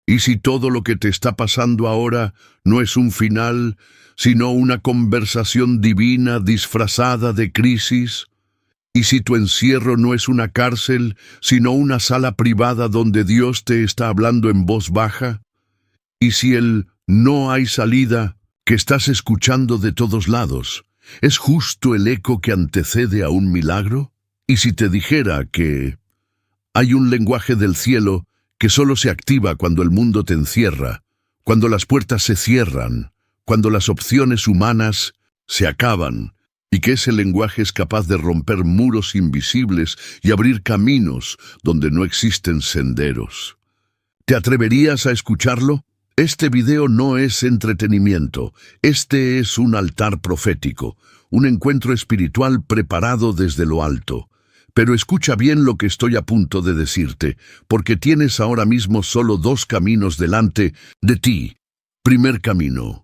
¿Y si todo lo que te está pasando ahora no es un final, sino una conversación divina disfrazada de crisis? ¿Y si tu encierro no es una cárcel, sino una sala privada donde Dios te está hablando en voz baja? ¿Y si el no hay salida que estás escuchando de todos lados es justo el eco que antecede a un milagro? ¿Y si te dijera que hay un lenguaje del cielo que solo se activa cuando el mundo te encierra, cuando las puertas se cierran, cuando las opciones humanas se acaban, y que ese lenguaje es capaz de romper muros invisibles y abrir caminos donde no existen senderos? ¿Te atreverías a escucharlo? Este video no es entretenimiento, este es un altar profético, un encuentro espiritual preparado desde lo alto. Pero escucha bien lo que estoy a punto de decirte, porque tienes ahora mismo solo dos caminos delante de ti. Primer camino: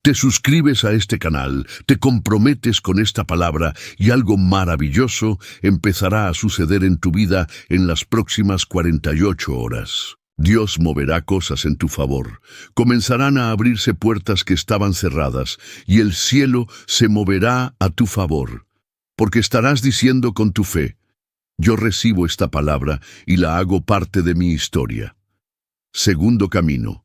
te suscribes a este canal, te comprometes con esta palabra y algo maravilloso empezará a suceder en tu vida en las próximas 48 horas. Dios moverá cosas en tu favor. Comenzarán a abrirse puertas que estaban cerradas y el cielo se moverá a tu favor, porque estarás diciendo con tu fe: yo recibo esta palabra y la hago parte de mi historia. Segundo camino: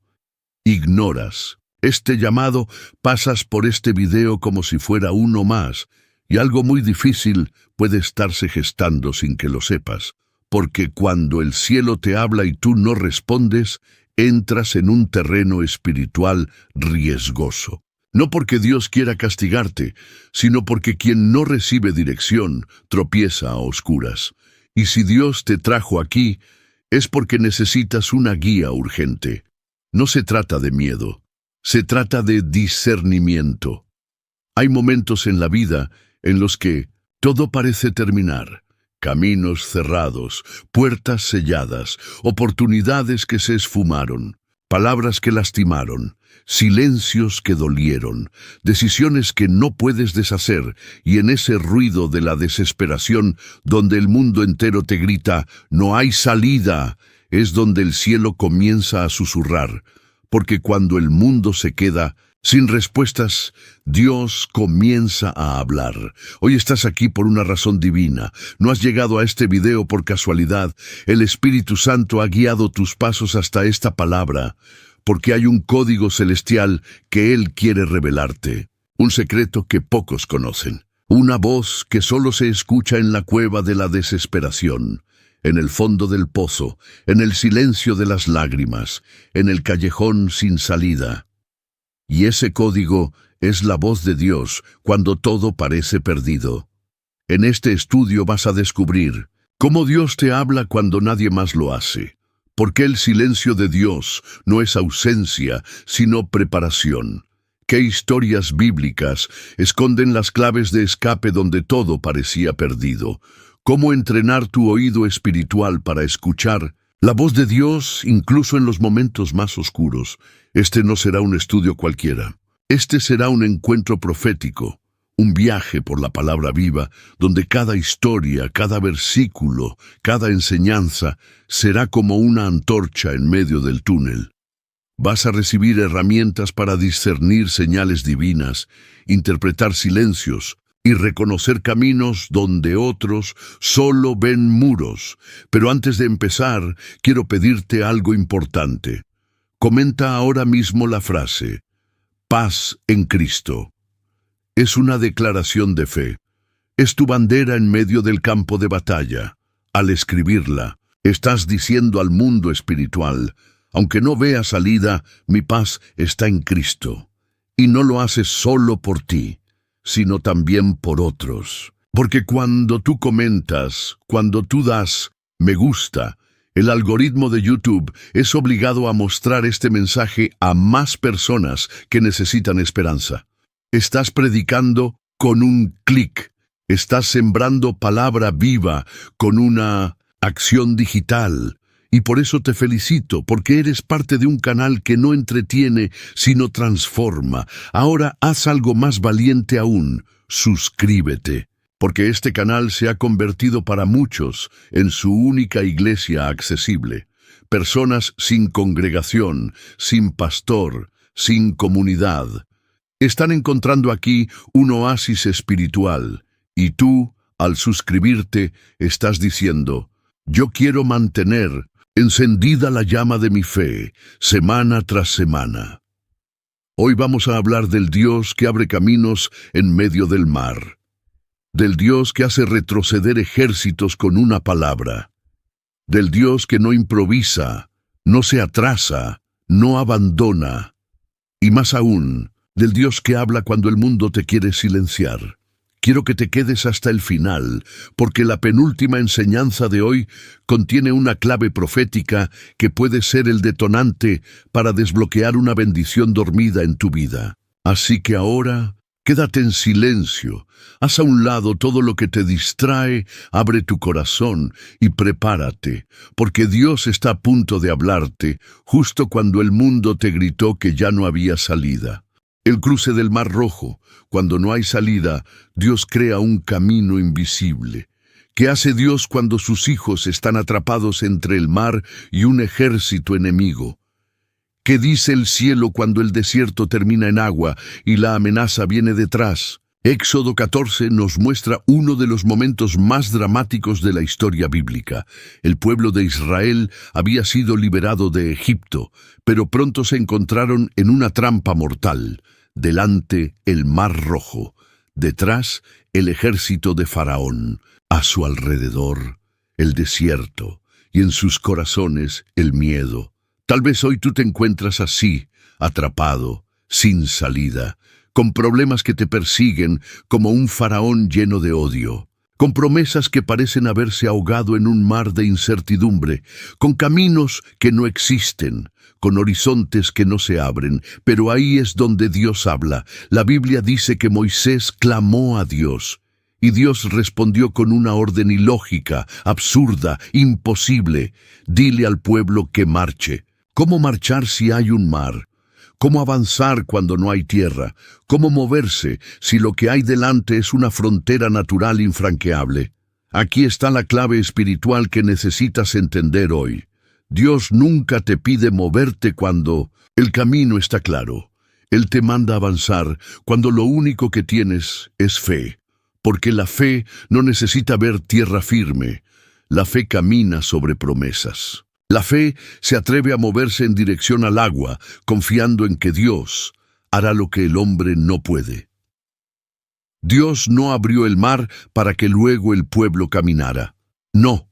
ignoras este llamado, pasas por este video como si fuera uno más, y algo muy difícil puede estarse gestando sin que lo sepas, porque cuando el cielo te habla y tú no respondes, entras en un terreno espiritual riesgoso. No porque Dios quiera castigarte, sino porque quien no recibe dirección tropieza a oscuras. Y si Dios te trajo aquí, es porque necesitas una guía urgente. No se trata de miedo, se trata de discernimiento. Hay momentos en la vida en los que todo parece terminar. Caminos cerrados, puertas selladas, oportunidades que se esfumaron, palabras que lastimaron, silencios que dolieron, decisiones que no puedes deshacer, y en ese ruido de la desesperación donde el mundo entero te grita «no hay salida», es donde el cielo comienza a susurrar, porque cuando el mundo se queda sin respuestas, Dios comienza a hablar. Hoy estás aquí por una razón divina. No has llegado a este video por casualidad. El Espíritu Santo ha guiado tus pasos hasta esta palabra, porque hay un código celestial que Él quiere revelarte. Un secreto que pocos conocen. Una voz que solo se escucha en la cueva de la desesperación, en el fondo del pozo, en el silencio de las lágrimas, en el callejón sin salida. Y ese código es la voz de Dios cuando todo parece perdido. En este estudio vas a descubrir cómo Dios te habla cuando nadie más lo hace. Porque el silencio de Dios no es ausencia, sino preparación. ¿Qué historias bíblicas esconden las claves de escape donde todo parecía perdido? ¿Cómo entrenar tu oído espiritual para escuchar la voz de Dios incluso en los momentos más oscuros? Este no será un estudio cualquiera. Este será un encuentro profético, un viaje por la palabra viva, donde cada historia, cada versículo, cada enseñanza será como una antorcha en medio del túnel. Vas a recibir herramientas para discernir señales divinas, interpretar silencios y reconocer caminos donde otros solo ven muros. Pero antes de empezar, quiero pedirte algo importante. Comenta ahora mismo la frase, paz en Cristo. Es una declaración de fe. Es tu bandera en medio del campo de batalla. Al escribirla, estás diciendo al mundo espiritual, aunque no vea salida, mi paz está en Cristo. Y no lo haces solo por ti, sino también por otros. Porque cuando tú comentas, cuando tú das me gusta, el algoritmo de YouTube es obligado a mostrar este mensaje a más personas que necesitan esperanza. Estás predicando con un clic. Estás sembrando palabra viva con una acción digital. Y por eso te felicito, porque eres parte de un canal que no entretiene, sino transforma. Ahora haz algo más valiente aún. Suscríbete. Porque este canal se ha convertido para muchos en su única iglesia accesible. personas sin congregación, sin pastor, sin comunidad. Están encontrando aquí un oasis espiritual, y tú, al suscribirte, estás diciendo: yo quiero mantener encendida la llama de mi fe, semana tras semana. Hoy vamos a hablar del Dios que abre caminos en medio del mar, del Dios que hace retroceder ejércitos con una palabra, del Dios que no improvisa, no se atrasa, no abandona, y más aún, del Dios que habla cuando el mundo te quiere silenciar. Quiero que te quedes hasta el final, porque la penúltima enseñanza de hoy contiene una clave profética que puede ser el detonante para desbloquear una bendición dormida en tu vida. Así que ahora, quédate en silencio, haz a un lado todo lo que te distrae, abre tu corazón y prepárate, porque Dios está a punto de hablarte justo cuando el mundo te gritó que ya no había salida. El cruce del Mar Rojo, cuando no hay salida, Dios crea un camino invisible. ¿Qué hace Dios cuando sus hijos están atrapados entre el mar y un ejército enemigo? ¿Qué dice el cielo cuando el desierto termina en agua y la amenaza viene detrás? Éxodo 14 nos muestra uno de los momentos más dramáticos de la historia bíblica. El pueblo de Israel había sido liberado de Egipto, pero pronto se encontraron en una trampa mortal. Delante el Mar Rojo, detrás el ejército de Faraón, a su alrededor el desierto y en sus corazones el miedo. Tal vez hoy tú te encuentras así, atrapado, sin salida, con problemas que te persiguen como un faraón lleno de odio, con promesas que parecen haberse ahogado en un mar de incertidumbre, con caminos que no existen, con horizontes que no se abren, pero ahí es donde Dios habla. La Biblia dice que Moisés clamó a Dios, y Dios respondió con una orden ilógica, absurda, imposible: dile al pueblo que marche. ¿Cómo marchar si hay un mar? ¿Cómo avanzar cuando no hay tierra? ¿Cómo moverse si lo que hay delante es una frontera natural infranqueable? Aquí está la clave espiritual que necesitas entender hoy. Dios nunca te pide moverte cuando el camino está claro. Él te manda avanzar cuando lo único que tienes es fe, porque la fe no necesita ver tierra firme. La fe camina sobre promesas. La fe se atreve a moverse en dirección al agua, confiando en que Dios hará lo que el hombre no puede. Dios no abrió el mar para que luego el pueblo caminara. No.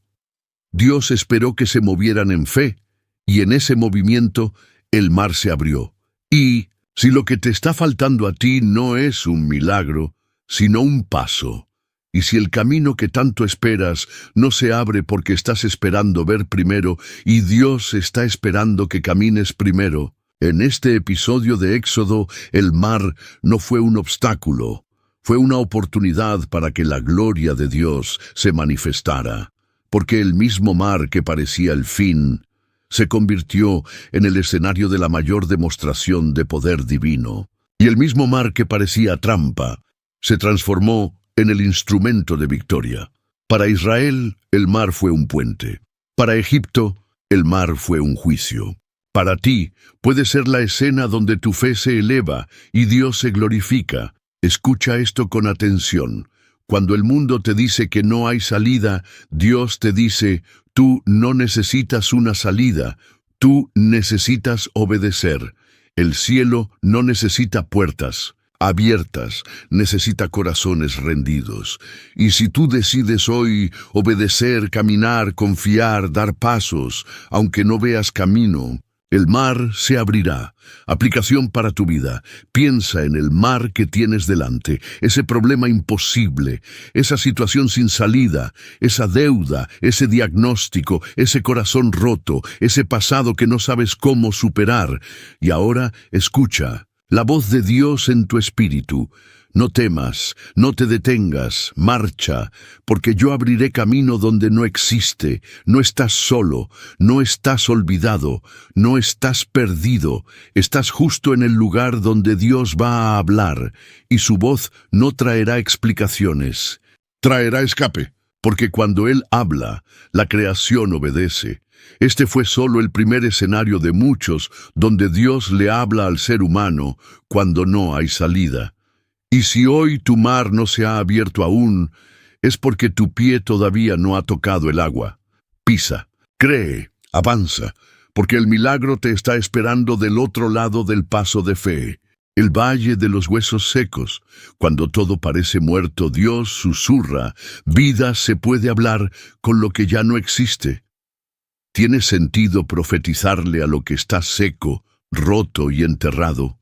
Dios esperó que se movieran en fe, y en ese movimiento el mar se abrió. Y si lo que te está faltando a ti no es un milagro, sino un paso, y si el camino que tanto esperas no se abre porque estás esperando ver primero y Dios está esperando que camines primero, en este episodio de Éxodo el mar no fue un obstáculo, fue una oportunidad para que la gloria de Dios se manifestara. Porque el mismo mar que parecía el fin, se convirtió en el escenario de la mayor demostración de poder divino. Y el mismo mar que parecía trampa, se transformó en el instrumento de victoria. Para Israel, el mar fue un puente. Para Egipto, el mar fue un juicio. Para ti, puede ser la escena donde tu fe se eleva y Dios se glorifica. Escucha esto con atención. Cuando el mundo te dice que no hay salida, Dios te dice: tú no necesitas una salida, tú necesitas obedecer. El cielo no necesita puertas abiertas, necesita corazones rendidos. Y si tú decides hoy obedecer, caminar, confiar, dar pasos, aunque no veas camino, el mar se abrirá. Aplicación para tu vida. Piensa en el mar que tienes delante, ese problema imposible, esa situación sin salida, esa deuda, ese diagnóstico, ese corazón roto, ese pasado que no sabes cómo superar. Y ahora escucha la voz de Dios en tu espíritu. No temas, no te detengas, marcha, porque yo abriré camino donde no existe. No estás solo, no estás olvidado, no estás perdido. Estás justo en el lugar donde Dios va a hablar, y su voz no traerá explicaciones, traerá escape, porque cuando Él habla, la creación obedece. Este fue solo el primer escenario de muchos donde Dios le habla al ser humano cuando no hay salida. Y si hoy tu mar no se ha abierto aún, es porque tu pie todavía no ha tocado el agua. Pisa, cree, avanza, porque el milagro te está esperando del otro lado del paso de fe. El valle de los huesos secos. Cuando todo parece muerto, Dios susurra. Vida se puede hablar con lo que ya no existe. ¿Tiene sentido profetizarle a lo que está seco, roto y enterrado?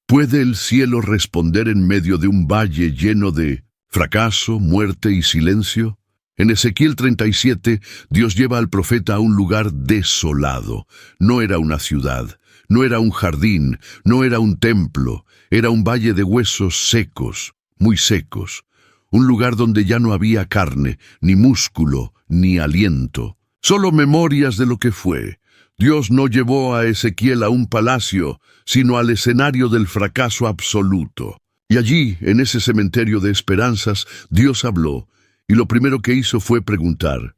¿Puede el cielo responder en medio de un valle lleno de fracaso, muerte y silencio? En Ezequiel 37, Dios lleva al profeta a un lugar desolado. No era una ciudad, no era un jardín, no era un templo, era un valle de huesos secos, muy secos. Un lugar donde ya no había carne, ni músculo, ni aliento. Solo memorias de lo que fue. Dios no llevó a Ezequiel a un palacio, sino al escenario del fracaso absoluto. Y allí, en ese cementerio de esperanzas, Dios habló, y lo primero que hizo fue preguntar,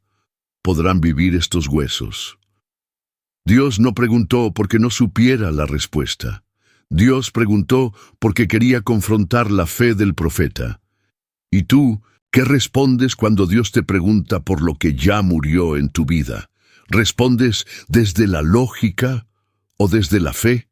¿podrán vivir estos huesos? Dios no preguntó porque no supiera la respuesta. Dios preguntó porque quería confrontar la fe del profeta. ¿Y tú, qué respondes cuando Dios te pregunta por lo que ya murió en tu vida? ¿Respondes desde la lógica o desde la fe?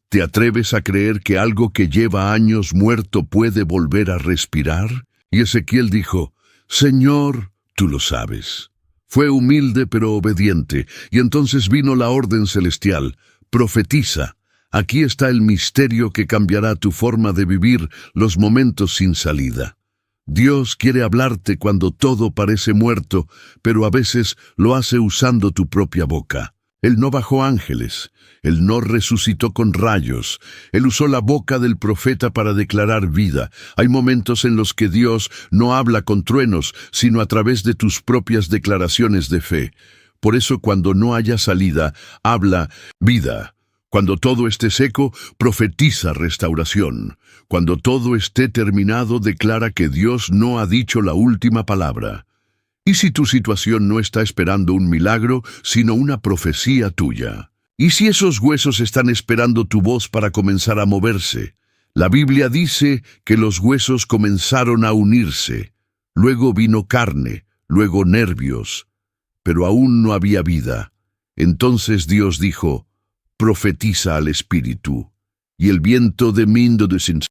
¿Te atreves a creer que algo que lleva años muerto puede volver a respirar? Y Ezequiel dijo, Señor, tú lo sabes. Fue humilde pero obediente, y entonces vino la orden celestial, profetiza. Aquí está el misterio que cambiará tu forma de vivir los momentos sin salida. Dios quiere hablarte cuando todo parece muerto, pero a veces lo hace usando tu propia boca. Él no bajó ángeles, Él no resucitó con rayos, Él usó la boca del profeta para declarar vida. Hay momentos en los que Dios no habla con truenos, sino a través de tus propias declaraciones de fe. Por eso cuando no haya salida, habla vida. Cuando todo esté seco, profetiza restauración. Cuando todo esté terminado, declara que Dios no ha dicho la última palabra. ¿Y si tu situación no está esperando un milagro, sino una profecía tuya? ¿Y si esos huesos están esperando tu voz para comenzar a moverse? La Biblia dice que los huesos comenzaron a unirse. Luego vino carne, luego nervios, pero aún no había vida. Entonces Dios dijo, profetiza al Espíritu. Y el viento de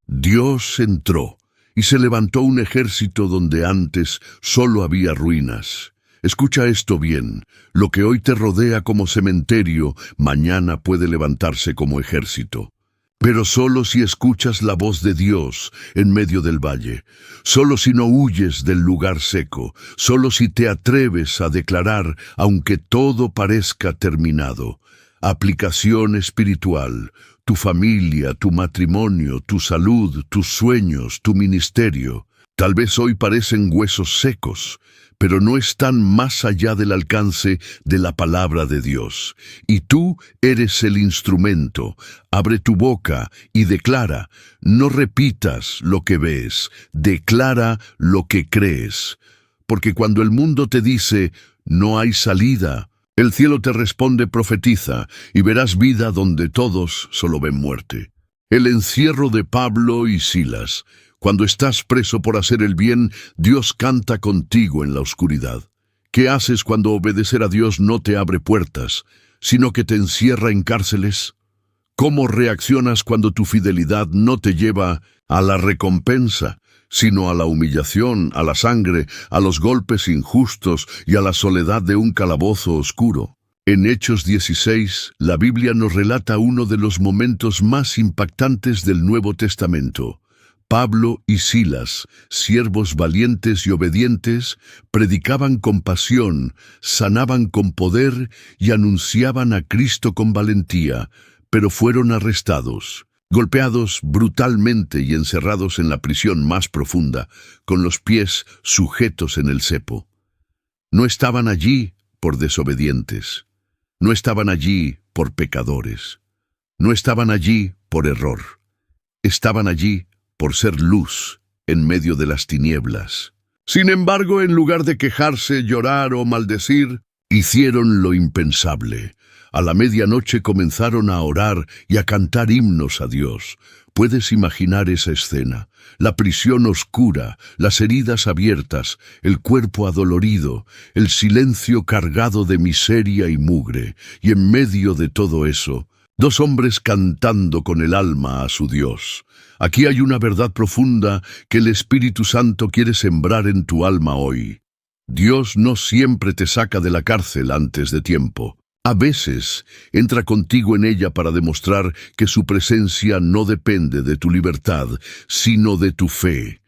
Dios entró, y se levantó un ejército donde antes solo había ruinas. Escucha esto bien, lo que hoy te rodea como cementerio, mañana puede levantarse como ejército. Pero solo si escuchas la voz de Dios en medio del valle, solo si no huyes del lugar seco, solo si te atreves a declarar, aunque todo parezca terminado. Aplicación espiritual, tu familia, tu matrimonio, tu salud, tus sueños, tu ministerio. Tal vez hoy parecen huesos secos, pero no están más allá del alcance de la palabra de Dios. Y tú eres el instrumento. Abre tu boca y declara. No repitas lo que ves, declara lo que crees. Porque cuando el mundo te dice, no hay salida, el cielo te responde, profetiza, y verás vida donde todos solo ven muerte. El encierro de Pablo y Silas. Cuando estás preso por hacer el bien, Dios canta contigo en la oscuridad. ¿Qué haces cuando obedecer a Dios no te abre puertas, sino que te encierra en cárceles? ¿Cómo reaccionas cuando tu fidelidad no te lleva a la recompensa, sino a la humillación, a la sangre, a los golpes injustos y a la soledad de un calabozo oscuro? En Hechos 16, la Biblia nos relata uno de los momentos más impactantes del Nuevo Testamento. Pablo y Silas, siervos valientes y obedientes, predicaban con pasión, sanaban con poder y anunciaban a Cristo con valentía, pero fueron arrestados, golpeados brutalmente y encerrados en la prisión más profunda, con los pies sujetos en el cepo. No estaban allí por desobedientes, no estaban allí por pecadores, no estaban allí por error, estaban allí por ser luz en medio de las tinieblas. Sin embargo, en lugar de quejarse, llorar o maldecir, Hicieron lo impensable. A la medianoche comenzaron a orar y a cantar himnos a Dios. Puedes imaginar esa escena: la prisión oscura, las heridas abiertas, el cuerpo adolorido, el silencio cargado de miseria y mugre, y en medio de todo eso, dos hombres cantando con el alma a su Dios. Aquí hay una verdad profunda que el Espíritu Santo quiere sembrar en tu alma hoy. Dios no siempre te saca de la cárcel antes de tiempo. A veces entra contigo en ella para demostrar que su presencia no depende de tu libertad, sino de tu fe.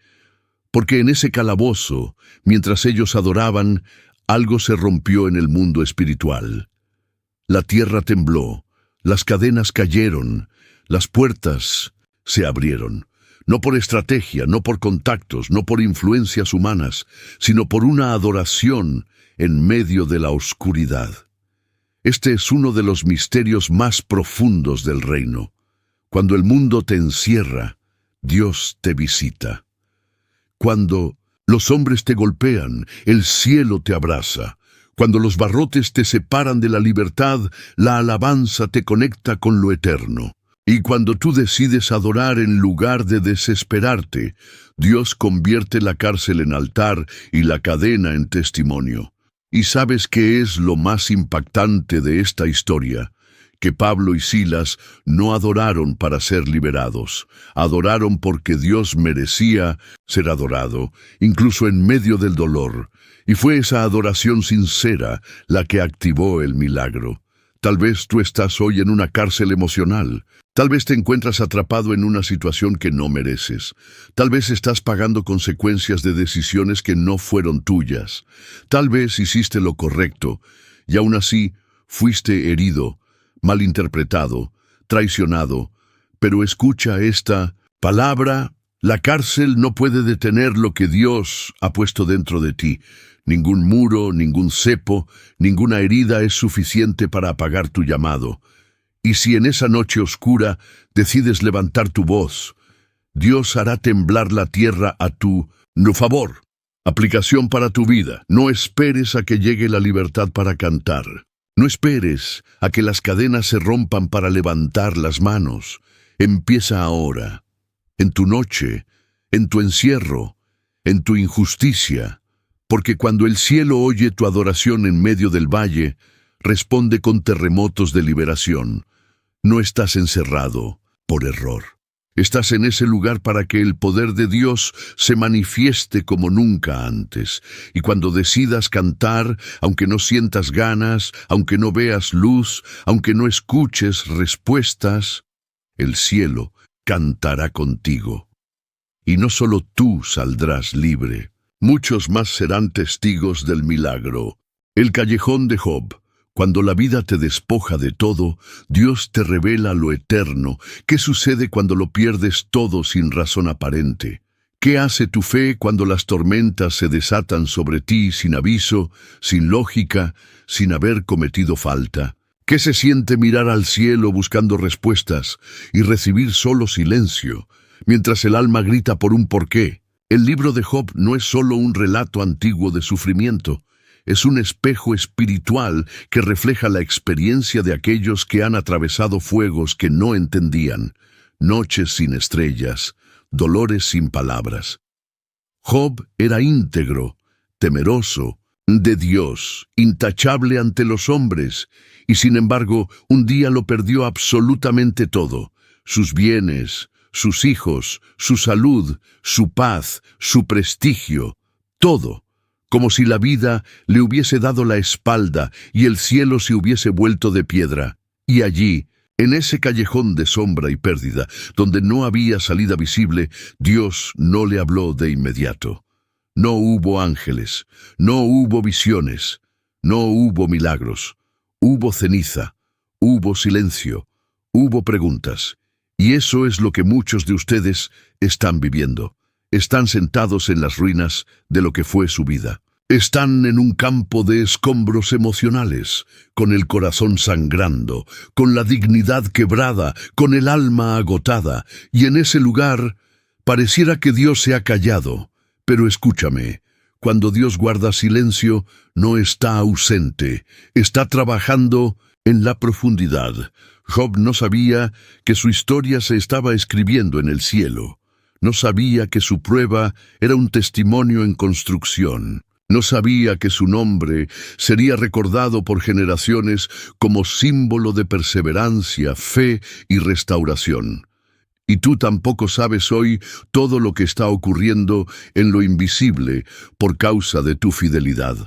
Porque en ese calabozo, mientras ellos adoraban, algo se rompió en el mundo espiritual. La tierra tembló, las cadenas cayeron, las puertas se abrieron. No por estrategia, no por contactos, no por influencias humanas, sino por una adoración en medio de la oscuridad. Este es uno de los misterios más profundos del reino. Cuando el mundo te encierra, Dios te visita. Cuando los hombres te golpean, el cielo te abraza. Cuando los barrotes te separan de la libertad, la alabanza te conecta con lo eterno. Y cuando tú decides adorar en lugar de desesperarte, Dios convierte la cárcel en altar y la cadena en testimonio. ¿Y sabes qué es lo más impactante de esta historia? Que Pablo y Silas no adoraron para ser liberados, adoraron porque Dios merecía ser adorado, incluso en medio del dolor, y fue esa adoración sincera la que activó el milagro. Tal vez tú estás hoy en una cárcel emocional. Tal vez te encuentras atrapado en una situación que no mereces. Tal vez estás pagando consecuencias de decisiones que no fueron tuyas. Tal vez hiciste lo correcto y aún así fuiste herido, malinterpretado, traicionado. Pero escucha esta palabra: la cárcel no puede detener lo que Dios ha puesto dentro de ti. Ningún muro, ningún cepo, ninguna herida es suficiente para apagar tu llamado. Y si en esa noche oscura decides levantar tu voz, Dios hará temblar la tierra a tu favor. Aplicación para tu vida: no esperes a que llegue la libertad para cantar. No esperes a que las cadenas se rompan para levantar las manos. Empieza ahora, en tu noche, en tu encierro, en tu injusticia. Porque cuando el cielo oye tu adoración en medio del valle, responde con terremotos de liberación. No estás encerrado por error. Estás en ese lugar para que el poder de Dios se manifieste como nunca antes. Y cuando decidas cantar, aunque no sientas ganas, aunque no veas luz, aunque no escuches respuestas, el cielo cantará contigo. Y no solo tú saldrás libre. Muchos más serán testigos del milagro. El callejón de Job. Cuando la vida te despoja de todo, Dios te revela lo eterno. ¿Qué sucede cuando lo pierdes todo sin razón aparente? ¿Qué hace tu fe cuando las tormentas se desatan sobre ti sin aviso, sin lógica, sin haber cometido falta? ¿Qué se siente mirar al cielo buscando respuestas y recibir solo silencio, mientras el alma grita por un porqué? El libro de Job no es solo un relato antiguo de sufrimiento. Es un espejo espiritual que refleja la experiencia de aquellos que han atravesado fuegos que no entendían, noches sin estrellas, dolores sin palabras. Job era íntegro, temeroso de Dios, intachable ante los hombres, y sin embargo, un día lo perdió absolutamente todo: sus bienes, sus hijos, su salud, su paz, su prestigio, todo. Como si la vida le hubiese dado la espalda y el cielo se hubiese vuelto de piedra. Y allí, en ese callejón de sombra y pérdida, donde no había salida visible, Dios no le habló de inmediato. No hubo ángeles, no hubo visiones, no hubo milagros. Hubo ceniza, hubo silencio, hubo preguntas. Y eso es lo que muchos de ustedes están viviendo. Están sentados en las ruinas de lo que fue su vida. Están en un campo de escombros emocionales, con el corazón sangrando, con la dignidad quebrada, con el alma agotada. Y en ese lugar pareciera que Dios se ha callado. Pero escúchame, cuando Dios guarda silencio, no está ausente, está trabajando en la profundidad. Job no sabía que su historia se estaba escribiendo en el cielo. No sabía que su prueba era un testimonio en construcción. No sabía que su nombre sería recordado por generaciones como símbolo de perseverancia, fe y restauración. Y tú tampoco sabes hoy todo lo que está ocurriendo en lo invisible por causa de tu fidelidad.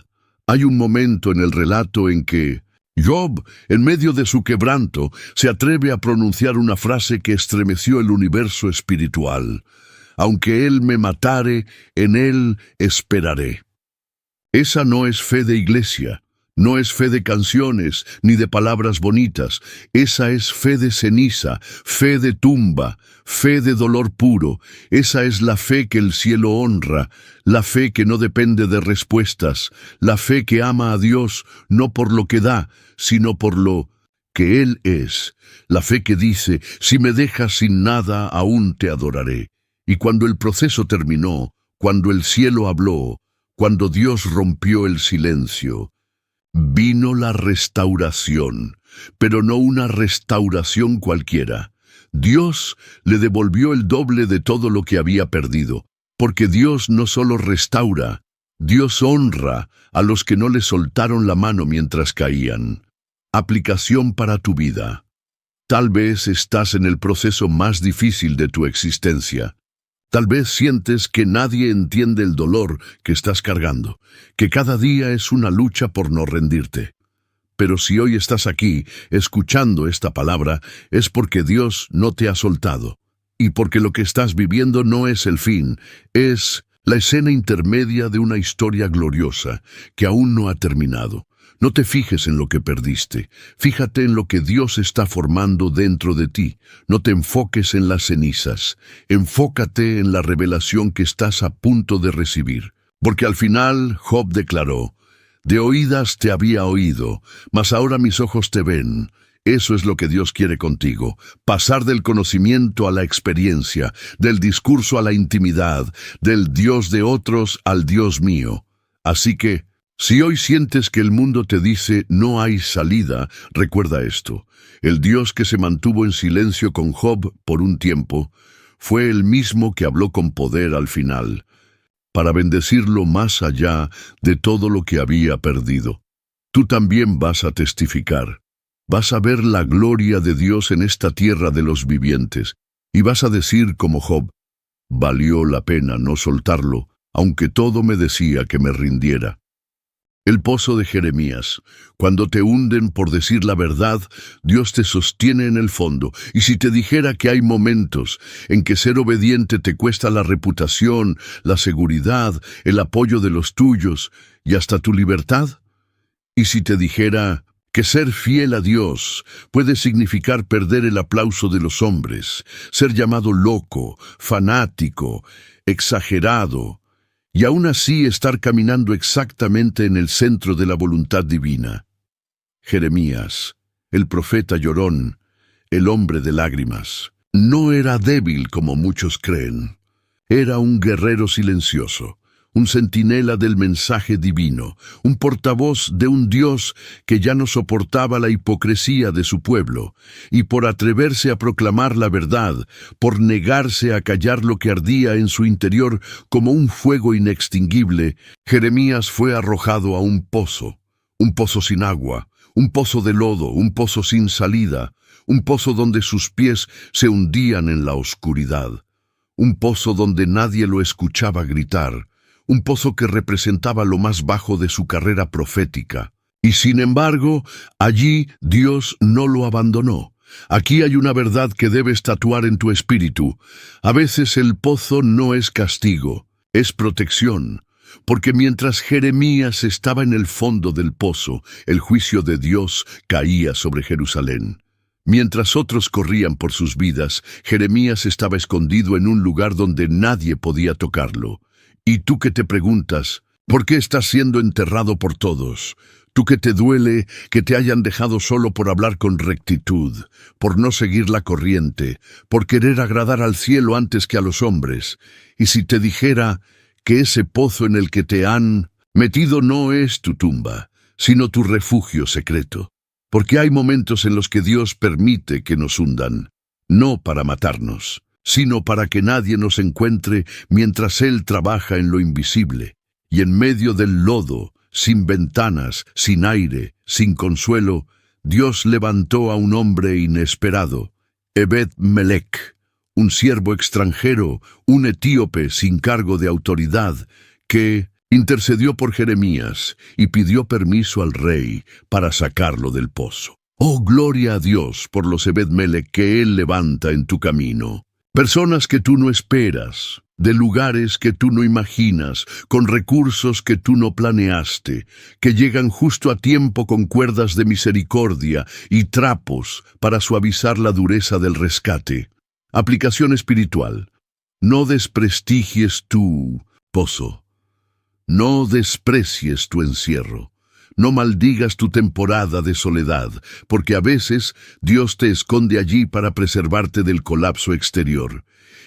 Hay un momento en el relato en que Job, en medio de su quebranto, se atreve a pronunciar una frase que estremeció el universo espiritual. Aunque él me matare, en él esperaré. Esa no es fe de iglesia, no es fe de canciones ni de palabras bonitas. Esa es fe de ceniza, fe de tumba, fe de dolor puro. Esa es la fe que el cielo honra, la fe que no depende de respuestas, la fe que ama a Dios no por lo que da, sino por lo que Él es. La fe que dice, si me dejas sin nada, aún te adoraré. Y cuando el proceso terminó, cuando el cielo habló, cuando Dios rompió el silencio, vino la restauración, pero no una restauración cualquiera. Dios le devolvió el doble de todo lo que había perdido, porque Dios no solo restaura, Dios honra a los que no le soltaron la mano mientras caían. Aplicación para tu vida. Tal vez estás en el proceso más difícil de tu existencia. Tal vez sientes que nadie entiende el dolor que estás cargando, que cada día es una lucha por no rendirte. Pero si hoy estás aquí, escuchando esta palabra, es porque Dios no te ha soltado, y porque lo que estás viviendo no es el fin, es la escena intermedia de una historia gloriosa que aún no ha terminado. No te fijes en lo que perdiste, fíjate en lo que Dios está formando dentro de ti. No te enfoques en las cenizas, enfócate en la revelación que estás a punto de recibir. Porque al final Job declaró, de oídas te había oído, mas ahora mis ojos te ven. Eso es lo que Dios quiere contigo, pasar del conocimiento a la experiencia, del discurso a la intimidad, del Dios de otros al Dios mío. Así que, si hoy sientes que el mundo te dice no hay salida, recuerda esto. El Dios que se mantuvo en silencio con Job por un tiempo fue el mismo que habló con poder al final, para bendecirlo más allá de todo lo que había perdido. Tú también vas a testificar. Vas a ver la gloria de Dios en esta tierra de los vivientes, y vas a decir como Job, valió la pena no soltarlo, aunque todo me decía que me rindiera. El pozo de Jeremías. Cuando te hunden por decir la verdad, Dios te sostiene en el fondo. Y si te dijera que hay momentos en que ser obediente te cuesta la reputación, la seguridad, el apoyo de los tuyos y hasta tu libertad. Y si te dijera que ser fiel a Dios puede significar perder el aplauso de los hombres, ser llamado loco, fanático, exagerado, y aún así estar caminando exactamente en el centro de la voluntad divina. Jeremías, el profeta llorón, el hombre de lágrimas, no era débil como muchos creen. Era un guerrero silencioso, un centinela del mensaje divino, un portavoz de un Dios que ya no soportaba la hipocresía de su pueblo, y por atreverse a proclamar la verdad, por negarse a callar lo que ardía en su interior como un fuego inextinguible, Jeremías fue arrojado a un pozo sin agua, un pozo de lodo, un pozo sin salida, un pozo donde sus pies se hundían en la oscuridad, un pozo donde nadie lo escuchaba gritar, un pozo que representaba lo más bajo de su carrera profética. Y sin embargo, allí Dios no lo abandonó. Aquí hay una verdad que debes tatuar en tu espíritu. A veces el pozo no es castigo, es protección. Porque mientras Jeremías estaba en el fondo del pozo, el juicio de Dios caía sobre Jerusalén. Mientras otros corrían por sus vidas, Jeremías estaba escondido en un lugar donde nadie podía tocarlo. Y tú que te preguntas, ¿por qué estás siendo enterrado por todos? Tú que te duele que te hayan dejado solo por hablar con rectitud, por no seguir la corriente, por querer agradar al cielo antes que a los hombres. Y si te dijera que ese pozo en el que te han metido no es tu tumba, sino tu refugio secreto. Porque hay momentos en los que Dios permite que nos hundan, no para matarnos, sino para que nadie nos encuentre mientras Él trabaja en lo invisible. Y en medio del lodo, sin ventanas, sin aire, sin consuelo, Dios levantó a un hombre inesperado, Ebed-Melech, un siervo extranjero, un etíope sin cargo de autoridad, que intercedió por Jeremías y pidió permiso al rey para sacarlo del pozo. Oh, gloria a Dios por los Ebed-Melech que Él levanta en tu camino. Personas que tú no esperas, de lugares que tú no imaginas, con recursos que tú no planeaste, que llegan justo a tiempo con cuerdas de misericordia y trapos para suavizar la dureza del rescate. Aplicación espiritual. No desprestigies tu pozo. No desprecies tu encierro. No maldigas tu temporada de soledad, porque a veces Dios te esconde allí para preservarte del colapso exterior.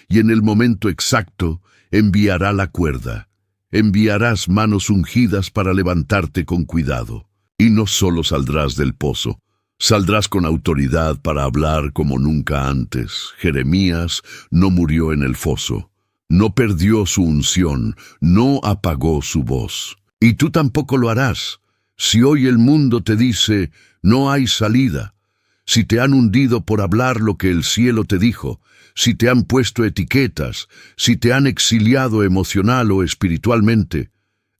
Y en el momento exacto enviará la cuerda. Enviarás manos ungidas para levantarte con cuidado. Y no solo saldrás del pozo, saldrás con autoridad para hablar como nunca antes. Jeremías no murió en el foso. No perdió su unción, no apagó su voz. Y tú tampoco lo harás. Si hoy el mundo te dice, no hay salida, si te han hundido por hablar lo que el cielo te dijo, si te han puesto etiquetas, si te han exiliado emocional o espiritualmente,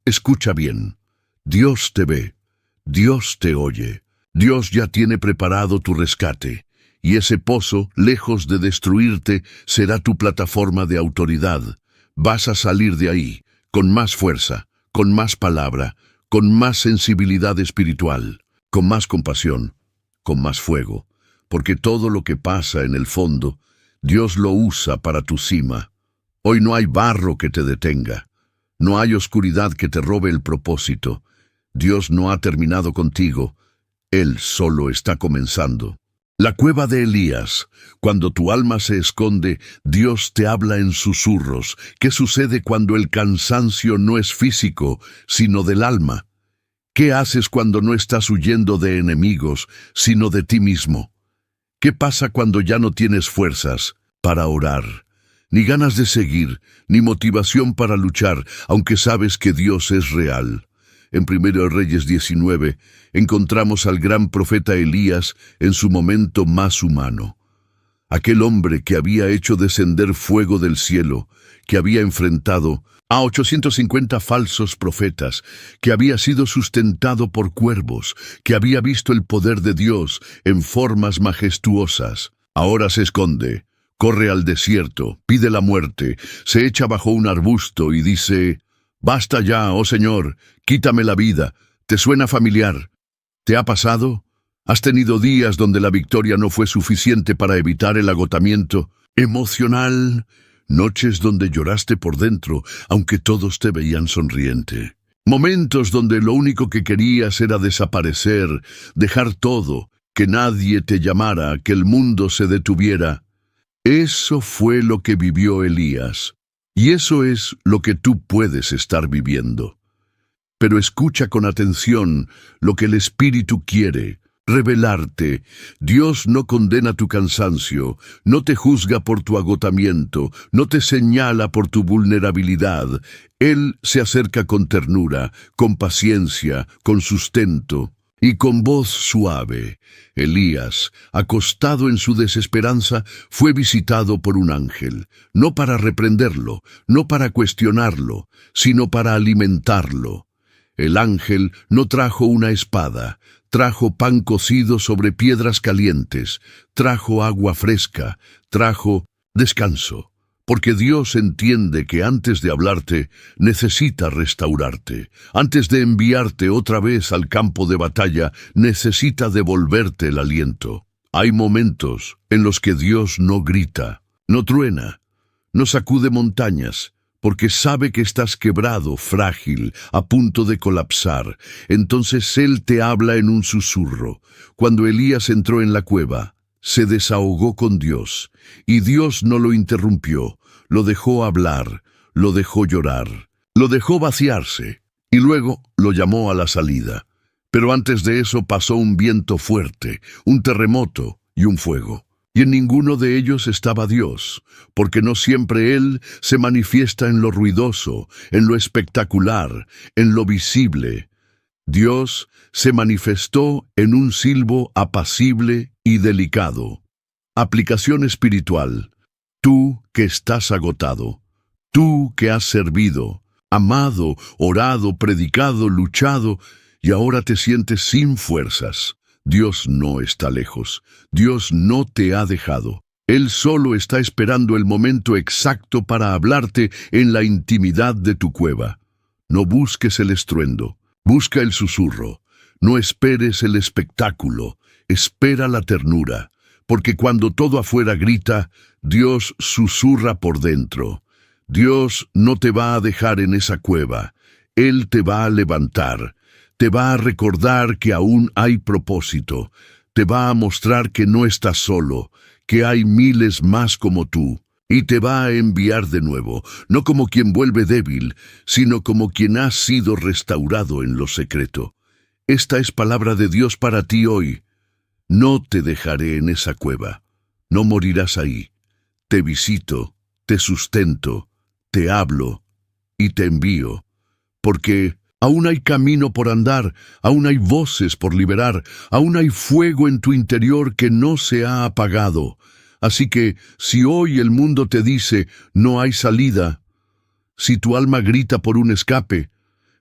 escucha bien. Dios te ve, Dios te oye, Dios ya tiene preparado tu rescate, y ese pozo, lejos de destruirte, será tu plataforma de autoridad. Vas a salir de ahí, con más fuerza, con más palabra, con más sensibilidad espiritual, con más compasión, con más fuego, porque todo lo que pasa en el fondo, Dios lo usa para tu cima. Hoy no hay barro que te detenga, no hay oscuridad que te robe el propósito. Dios no ha terminado contigo, Él solo está comenzando. La cueva de Elías. Cuando tu alma se esconde, Dios te habla en susurros. ¿Qué sucede cuando el cansancio no es físico, sino del alma? ¿Qué haces cuando no estás huyendo de enemigos, sino de ti mismo? ¿Qué pasa cuando ya no tienes fuerzas para orar, ni ganas de seguir, ni motivación para luchar, aunque sabes que Dios es real? En 1 Reyes 19 encontramos al gran profeta Elías en su momento más humano. Aquel hombre que había hecho descender fuego del cielo, que había enfrentado a 850 falsos profetas, que había sido sustentado por cuervos, que había visto el poder de Dios en formas majestuosas. Ahora se esconde, corre al desierto, pide la muerte, se echa bajo un arbusto y dice: «Basta ya, oh Señor, quítame la vida». ¿Te suena familiar? ¿Te ha pasado? ¿Has tenido días donde la victoria no fue suficiente para evitar el agotamiento emocional? Noches donde lloraste por dentro, aunque todos te veían sonriente. Momentos donde lo único que querías era desaparecer, dejar todo, que nadie te llamara, que el mundo se detuviera. Eso fue lo que vivió Elías. Y eso es lo que tú puedes estar viviendo. Pero escucha con atención lo que el Espíritu quiere: revelarte. Dios no condena tu cansancio, no te juzga por tu agotamiento, no te señala por tu vulnerabilidad. Él se acerca con ternura, con paciencia, con sustento y con voz suave. Elías, acostado en su desesperanza, fue visitado por un ángel, no para reprenderlo, no para cuestionarlo, sino para alimentarlo. El ángel no trajo una espada, trajo pan cocido sobre piedras calientes, trajo agua fresca, trajo descanso, porque Dios entiende que antes de hablarte necesita restaurarte, antes de enviarte otra vez al campo de batalla necesita devolverte el aliento. Hay momentos en los que Dios no grita, no truena, no sacude montañas, porque sabe que estás quebrado, frágil, a punto de colapsar. Entonces Él te habla en un susurro. Cuando Elías entró en la cueva, se desahogó con Dios, y Dios no lo interrumpió, lo dejó hablar, lo dejó llorar. Lo dejó vaciarse y luego lo llamó a la salida. Pero antes de eso pasó un viento fuerte, un terremoto y un fuego. Y en ninguno de ellos estaba Dios, porque no siempre Él se manifiesta en lo ruidoso, en lo espectacular, en lo visible. Dios se manifestó en un silbo apacible y delicado. Aplicación espiritual. Tú que estás agotado, tú que has servido, amado, orado, predicado, luchado, y ahora te sientes sin fuerzas. Dios no está lejos. Dios no te ha dejado. Él solo está esperando el momento exacto para hablarte en la intimidad de tu cueva. No busques el estruendo, busca el susurro. No esperes el espectáculo, espera la ternura, porque cuando todo afuera grita, Dios susurra por dentro. Dios no te va a dejar en esa cueva. Él te va a levantar. Te va a recordar que aún hay propósito. Te va a mostrar que no estás solo, que hay miles más como tú. Y te va a enviar de nuevo, no como quien vuelve débil, sino como quien ha sido restaurado en lo secreto. Esta es palabra de Dios para ti hoy. No te dejaré en esa cueva. No morirás ahí. Te visito, te sustento, te hablo y te envío, porque aún hay camino por andar, aún hay voces por liberar, aún hay fuego en tu interior que no se ha apagado. Así que, si hoy el mundo te dice, no hay salida, si tu alma grita por un escape,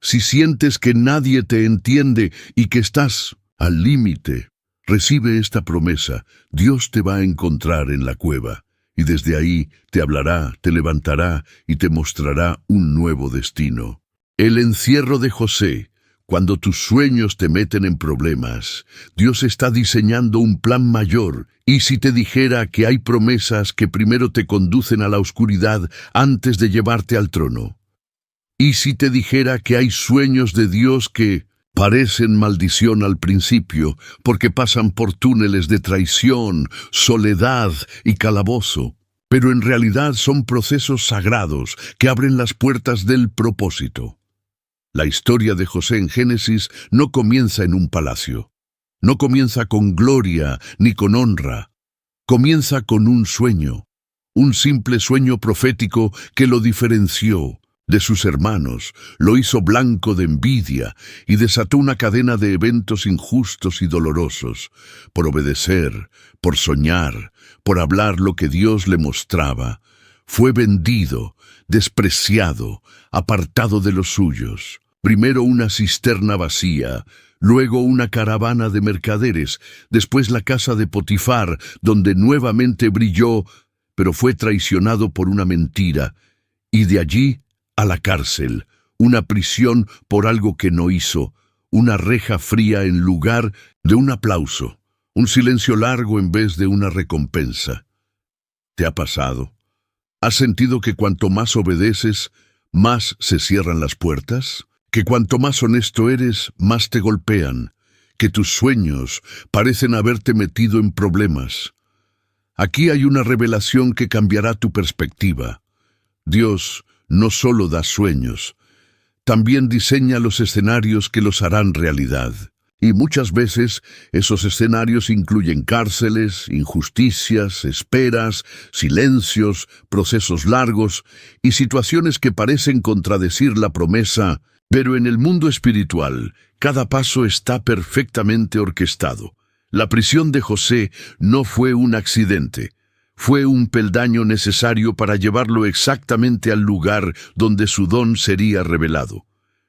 si sientes que nadie te entiende y que estás al límite, recibe esta promesa: Dios te va a encontrar en la cueva, y desde ahí te hablará, te levantará y te mostrará un nuevo destino. El encierro de José. Cuando tus sueños te meten en problemas, Dios está diseñando un plan mayor. Y si te dijera que hay promesas que primero te conducen a la oscuridad antes de llevarte al trono. Y si te dijera que hay sueños de Dios que parecen maldición al principio, porque pasan por túneles de traición, soledad y calabozo, pero en realidad son procesos sagrados que abren las puertas del propósito. La historia de José en Génesis no comienza en un palacio. No comienza con gloria ni con honra. Comienza con un sueño, un simple sueño profético que lo diferenció de sus hermanos, lo hizo blanco de envidia y desató una cadena de eventos injustos y dolorosos, por obedecer, por soñar, por hablar lo que Dios le mostraba. Fue vendido, despreciado, apartado de los suyos. Primero una cisterna vacía, luego una caravana de mercaderes, después la casa de Potifar, donde nuevamente brilló, pero fue traicionado por una mentira, y de allí a la cárcel, una prisión por algo que no hizo, una reja fría en lugar de un aplauso, un silencio largo en vez de una recompensa. ¿Te ha pasado? ¿Has sentido que cuanto más obedeces, más se cierran las puertas? ¿Que cuanto más honesto eres, más te golpean? ¿Que tus sueños parecen haberte metido en problemas? Aquí hay una revelación que cambiará tu perspectiva. Dios no solo da sueños, también diseña los escenarios que los harán realidad. Y muchas veces esos escenarios incluyen cárceles, injusticias, esperas, silencios, procesos largos y situaciones que parecen contradecir la promesa. Pero en el mundo espiritual, cada paso está perfectamente orquestado. La prisión de José no fue un accidente. Fue un peldaño necesario para llevarlo exactamente al lugar donde su don sería revelado.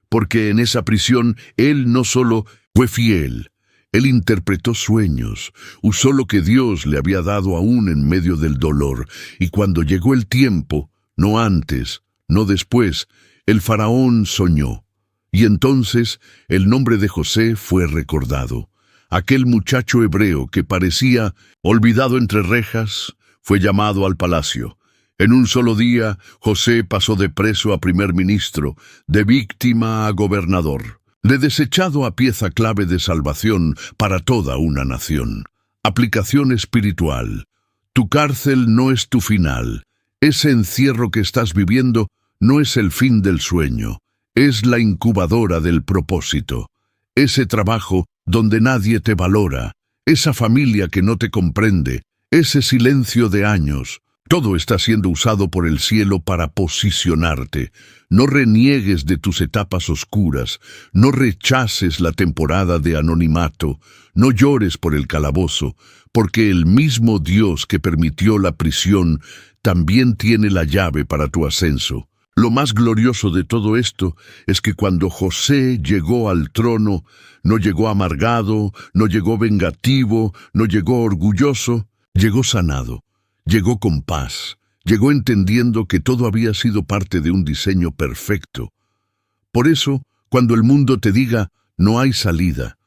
Porque en esa prisión él no solo fue fiel, él interpretó sueños, usó lo que Dios le había dado aún en medio del dolor, y cuando llegó el tiempo, no antes, no después, el faraón soñó. Y entonces el nombre de José fue recordado. Aquel muchacho hebreo que parecía olvidado entre rejas, fue llamado al palacio. En un solo día, José pasó de preso a primer ministro, de víctima a gobernador, de desechado a pieza clave de salvación para toda una nación. Aplicación espiritual. Tu cárcel no es tu final. Ese encierro que estás viviendo no es el fin del sueño, es la incubadora del propósito. Ese trabajo donde nadie te valora, esa familia que no te comprende, ese silencio de años, todo está siendo usado por el cielo para posicionarte. No reniegues de tus etapas oscuras, no rechaces la temporada de anonimato, no llores por el calabozo, porque el mismo Dios que permitió la prisión también tiene la llave para tu ascenso. Lo más glorioso de todo esto es que cuando José llegó al trono, no llegó amargado, no llegó vengativo, no llegó orgulloso, llegó sanado. Llegó con paz, llegó entendiendo que todo había sido parte de un diseño perfecto. Por eso, cuando el mundo te diga, no hay salida,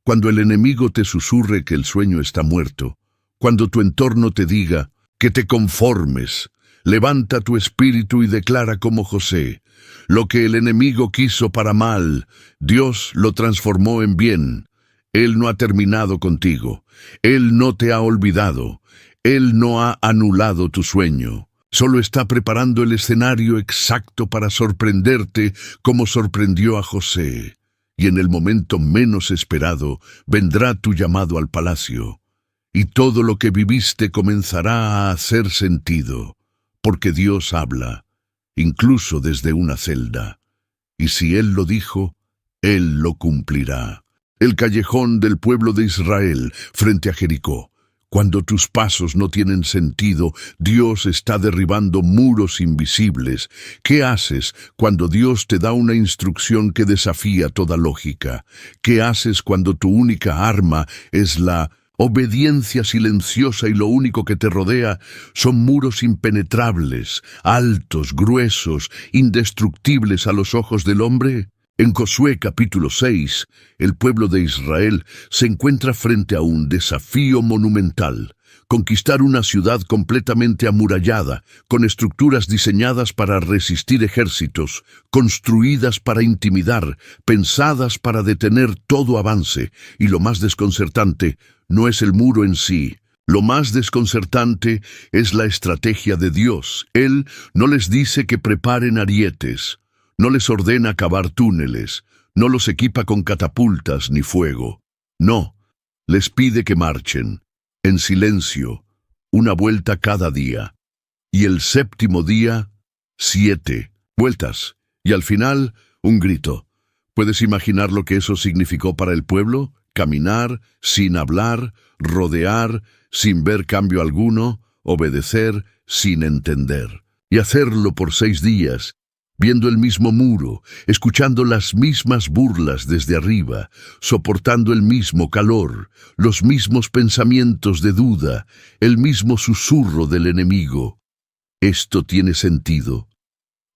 cuando el enemigo te susurre que el sueño está muerto, cuando tu entorno te diga que te conformes, levanta tu espíritu y declara como José, lo que el enemigo quiso para mal, Dios lo transformó en bien. Él no ha terminado contigo, Él no te ha olvidado. Él no ha anulado tu sueño, solo está preparando el escenario exacto para sorprenderte como sorprendió a José. Y en el momento menos esperado vendrá tu llamado al palacio, y todo lo que viviste comenzará a hacer sentido, porque Dios habla, incluso desde una celda. Y si Él lo dijo, Él lo cumplirá. El callejón del pueblo de Israel frente a Jericó. Cuando tus pasos no tienen sentido, Dios está derribando muros invisibles. ¿Qué haces cuando Dios te da una instrucción que desafía toda lógica? ¿Qué haces cuando tu única arma es la obediencia silenciosa y lo único que te rodea son muros impenetrables, altos, gruesos, indestructibles a los ojos del hombre? En Josué capítulo 6, el pueblo de Israel se encuentra frente a un desafío monumental: conquistar una ciudad completamente amurallada, con estructuras diseñadas para resistir ejércitos, construidas para intimidar, pensadas para detener todo avance. Y lo más desconcertante no es el muro en sí. Lo más desconcertante es la estrategia de Dios. Él no les dice que preparen arietes, no les ordena cavar túneles, no los equipa con catapultas ni fuego. No, les pide que marchen, en silencio, una vuelta cada día. Y el séptimo día, 7 vueltas. Y al final, un grito. ¿Puedes imaginar lo que eso significó para el pueblo? Caminar, sin hablar, rodear, sin ver cambio alguno, obedecer, sin entender. Y hacerlo por 6 días, viendo el mismo muro, escuchando las mismas burlas desde arriba, soportando el mismo calor, los mismos pensamientos de duda, el mismo susurro del enemigo. Esto tiene sentido.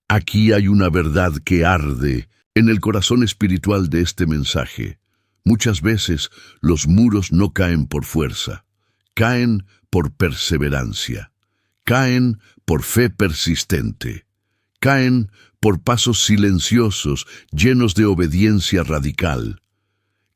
Aquí hay una verdad que arde en el corazón espiritual de este mensaje. Muchas veces los muros no caen por fuerza, caen por perseverancia, caen por fe persistente. Caen por pasos silenciosos, llenos de obediencia radical.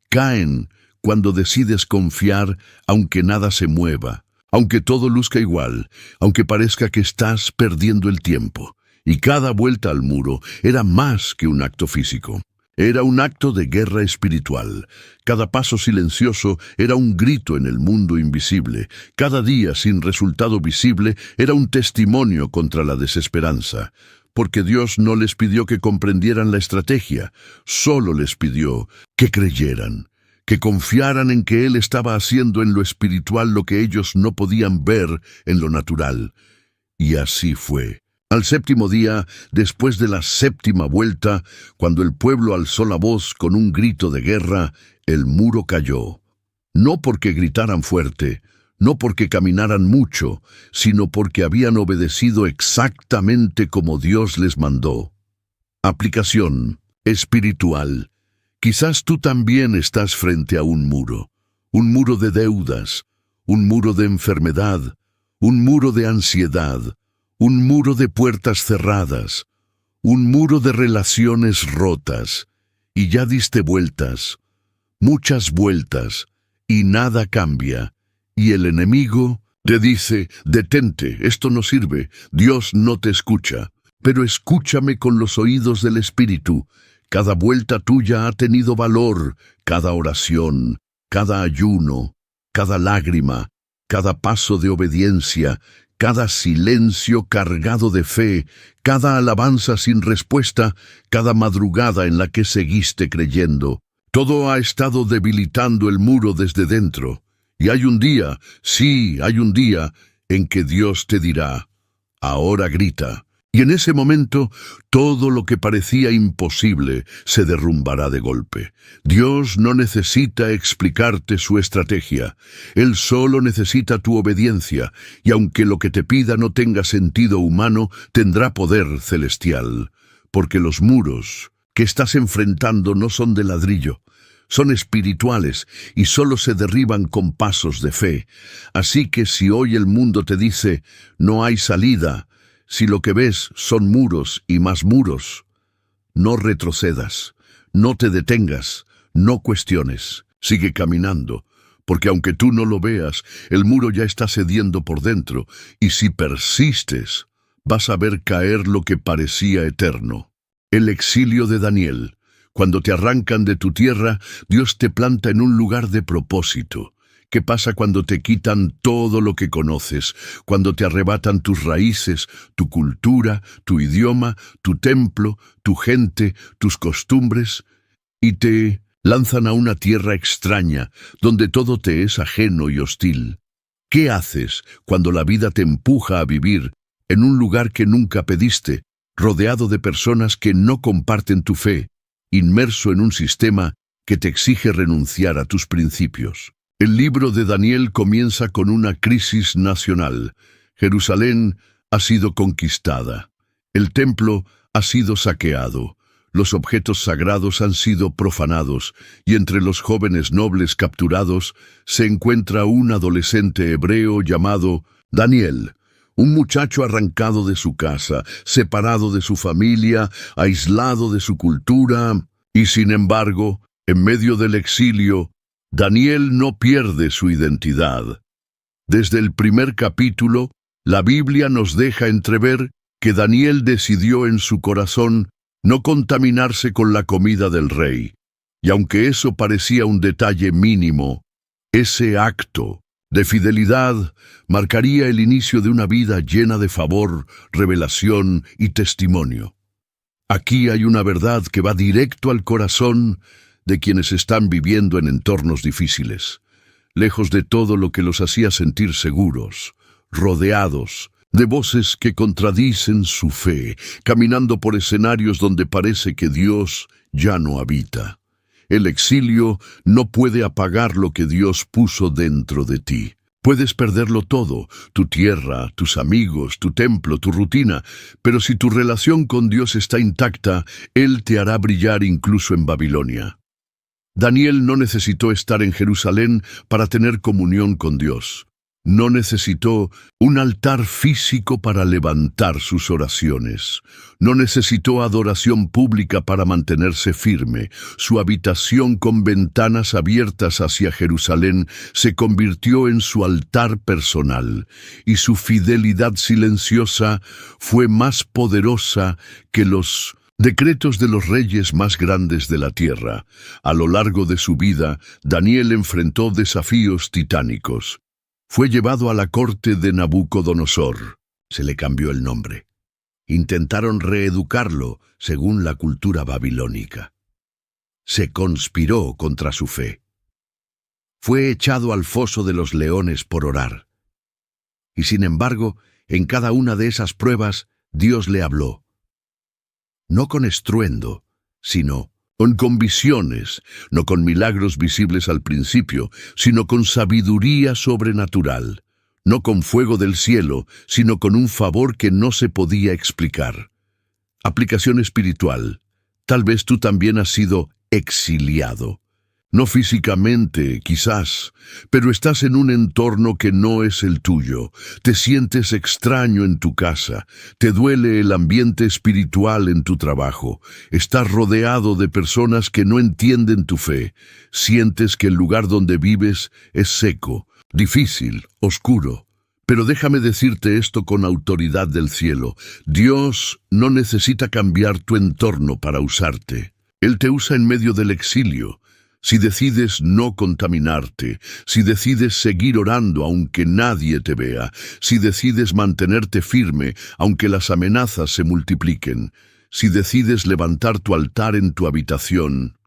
Caen cuando decides confiar aunque nada se mueva, aunque todo luzca igual, aunque parezca que estás perdiendo el tiempo. Y cada vuelta al muro era más que un acto físico. Era un acto de guerra espiritual. Cada paso silencioso era un grito en el mundo invisible. Cada día sin resultado visible era un testimonio contra la desesperanza. Porque Dios no les pidió que comprendieran la estrategia, solo les pidió que creyeran, que confiaran en que Él estaba haciendo en lo espiritual lo que ellos no podían ver en lo natural. Y así fue. Al séptimo día, después de la séptima vuelta, cuando el pueblo alzó la voz con un grito de guerra, el muro cayó. No porque gritaran fuerte, no porque caminaran mucho, sino porque habían obedecido exactamente como Dios les mandó. Aplicación espiritual. Quizás tú también estás frente a un muro de deudas, un muro de enfermedad, un muro de ansiedad, un muro de puertas cerradas, un muro de relaciones rotas, y ya diste vueltas, muchas vueltas, y nada cambia. Y el enemigo te dice, detente, esto no sirve, Dios no te escucha. pero escúchame con los oídos del Espíritu. Cada vuelta tuya ha tenido valor, cada oración, cada ayuno, cada lágrima, cada paso de obediencia, cada silencio cargado de fe, cada alabanza sin respuesta, cada madrugada en la que seguiste creyendo. Todo ha estado debilitando el muro desde dentro. Y hay un día, sí, hay un día, en que Dios te dirá, ahora grita. Y en ese momento, todo lo que parecía imposible se derrumbará de golpe. Dios no necesita explicarte su estrategia. Él solo necesita tu obediencia, y aunque lo que te pida no tenga sentido humano, tendrá poder celestial. Porque los muros que estás enfrentando no son de ladrillo, son espirituales y solo se derriban con pasos de fe. Así que si hoy el mundo te dice, no hay salida, si lo que ves son muros y más muros, no retrocedas, no te detengas, no cuestiones, sigue caminando, porque aunque tú no lo veas, el muro ya está cediendo por dentro, y si persistes, vas a ver caer lo que parecía eterno. El exilio de Daniel. Cuando te arrancan de tu tierra, Dios te planta en un lugar de propósito. ¿Qué pasa cuando te quitan todo lo que conoces? Cuando te arrebatan tus raíces, tu cultura, tu idioma, tu templo, tu gente, tus costumbres, y te lanzan a una tierra extraña, donde todo te es ajeno y hostil. ¿Qué haces cuando la vida te empuja a vivir en un lugar que nunca pediste, rodeado de personas que no comparten tu fe, inmerso en un sistema que te exige renunciar a tus principios? El libro de Daniel comienza con una crisis nacional. Jerusalén ha sido conquistada. El templo ha sido saqueado. Los objetos sagrados han sido profanados, y entre los jóvenes nobles capturados se encuentra un adolescente hebreo llamado Daniel, un muchacho arrancado de su casa, separado de su familia, aislado de su cultura, y sin embargo, en medio del exilio, Daniel no pierde su identidad. Desde el primer capítulo, la Biblia nos deja entrever que Daniel decidió en su corazón no contaminarse con la comida del rey. Y aunque eso parecía un detalle mínimo, ese acto de fidelidad marcaría el inicio de una vida llena de favor, revelación y testimonio. Aquí hay una verdad que va directo al corazón de quienes están viviendo en entornos difíciles, lejos de todo lo que los hacía sentir seguros, rodeados de voces que contradicen su fe, caminando por escenarios donde parece que Dios ya no habita. El exilio no puede apagar lo que Dios puso dentro de ti. Puedes perderlo todo, tu tierra, tus amigos, tu templo, tu rutina, pero si tu relación con Dios está intacta, Él te hará brillar incluso en Babilonia. Daniel no necesitó estar en Jerusalén para tener comunión con Dios. No necesitó un altar físico para levantar sus oraciones. No necesitó adoración pública para mantenerse firme. Su habitación con ventanas abiertas hacia Jerusalén se convirtió en su altar personal, y su fidelidad silenciosa fue más poderosa que los decretos de los reyes más grandes de la tierra. A lo largo de su vida, Daniel enfrentó desafíos titánicos. Fue llevado a la corte de Nabucodonosor. Se le cambió el nombre. Intentaron reeducarlo según la cultura babilónica. Se conspiró contra su fe. Fue echado al foso de los leones por orar. Y sin embargo, en cada una de esas pruebas, Dios le habló. No con estruendo, sino con visiones, no con milagros visibles al principio, sino con sabiduría sobrenatural, no con fuego del cielo, sino con un favor que no se podía explicar. Aplicación espiritual. Tal vez tú también has sido exiliado. No físicamente, quizás, pero estás en un entorno que no es el tuyo. Te sientes extraño en tu casa. Te duele el ambiente espiritual en tu trabajo. Estás rodeado de personas que no entienden tu fe. Sientes que el lugar donde vives es seco, difícil, oscuro. Pero déjame decirte esto con autoridad del cielo. Dios no necesita cambiar tu entorno para usarte. Él te usa en medio del exilio. Si decides no contaminarte, si decides seguir orando aunque nadie te vea, si decides mantenerte firme aunque las amenazas se multipliquen, si decides levantar tu altar en tu habitación,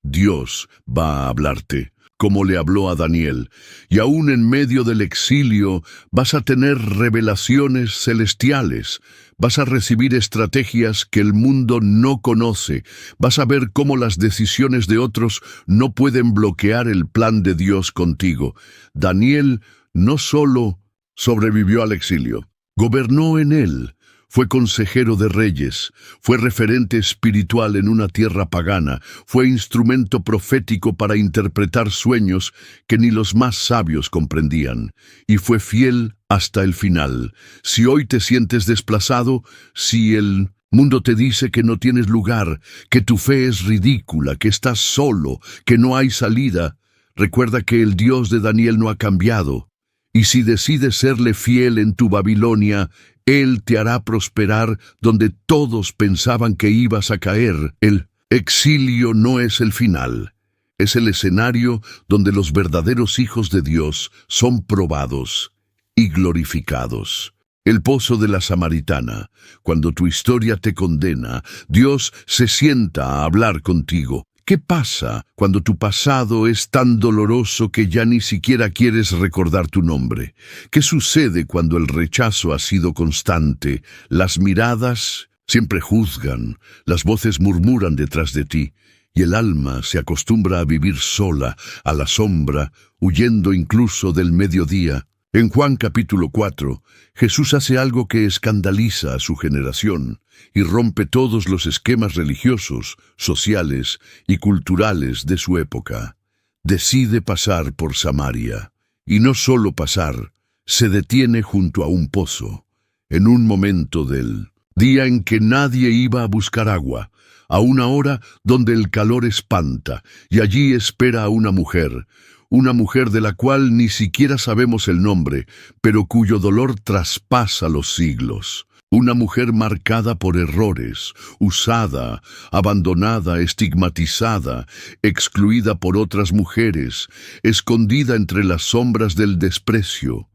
Dios va a hablarte, como le habló a Daniel, y aún en medio del exilio vas a tener revelaciones celestiales, vas a recibir estrategias que el mundo no conoce, vas a ver cómo las decisiones de otros no pueden bloquear el plan de Dios contigo. Daniel no solo sobrevivió al exilio, gobernó en él. Fue consejero de reyes, fue referente espiritual en una tierra pagana, fue instrumento profético para interpretar sueños que ni los más sabios comprendían, y fue fiel hasta el final. Si hoy te sientes desplazado, si el mundo te dice que no tienes lugar, que tu fe es ridícula, que estás solo, que no hay salida, recuerda que el Dios de Daniel no ha cambiado. Y si decides serle fiel en tu Babilonia, Él te hará prosperar donde todos pensaban que ibas a caer. El exilio no es el final. Es el escenario donde los verdaderos hijos de Dios son probados y glorificados. El pozo de la Samaritana. Cuando tu historia te condena, Dios se sienta a hablar contigo. ¿Qué pasa cuando tu pasado es tan doloroso que ya ni siquiera quieres recordar tu nombre? ¿Qué sucede cuando el rechazo ha sido constante? Las miradas siempre juzgan, las voces murmuran detrás de ti, y el alma se acostumbra a vivir sola, a la sombra, huyendo incluso del mediodía. En Juan capítulo 4, Jesús hace algo que escandaliza a su generación y rompe todos los esquemas religiosos, sociales y culturales de su época. Decide pasar por Samaria, y no solo pasar, se detiene junto a un pozo, en un momento del día en que nadie iba a buscar agua, a una hora donde el calor espanta, y allí espera a una mujer de la cual ni siquiera sabemos el nombre, pero cuyo dolor traspasa los siglos. Una mujer marcada por errores, usada, abandonada, estigmatizada, excluida por otras mujeres, escondida entre las sombras del desprecio.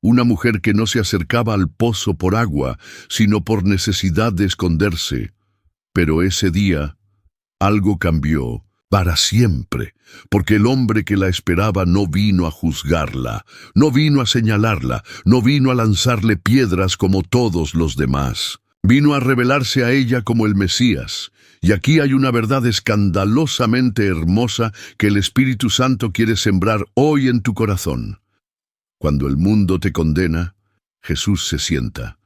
Una mujer que no se acercaba al pozo por agua, sino por necesidad de esconderse. Pero ese día, algo cambió. Para siempre, porque el hombre que la esperaba no vino a juzgarla, no vino a señalarla, no vino a lanzarle piedras como todos los demás. Vino a revelarse a ella como el Mesías. Y aquí hay una verdad escandalosamente hermosa que el Espíritu Santo quiere sembrar hoy en tu corazón. Cuando el mundo te condena, Jesús se sienta.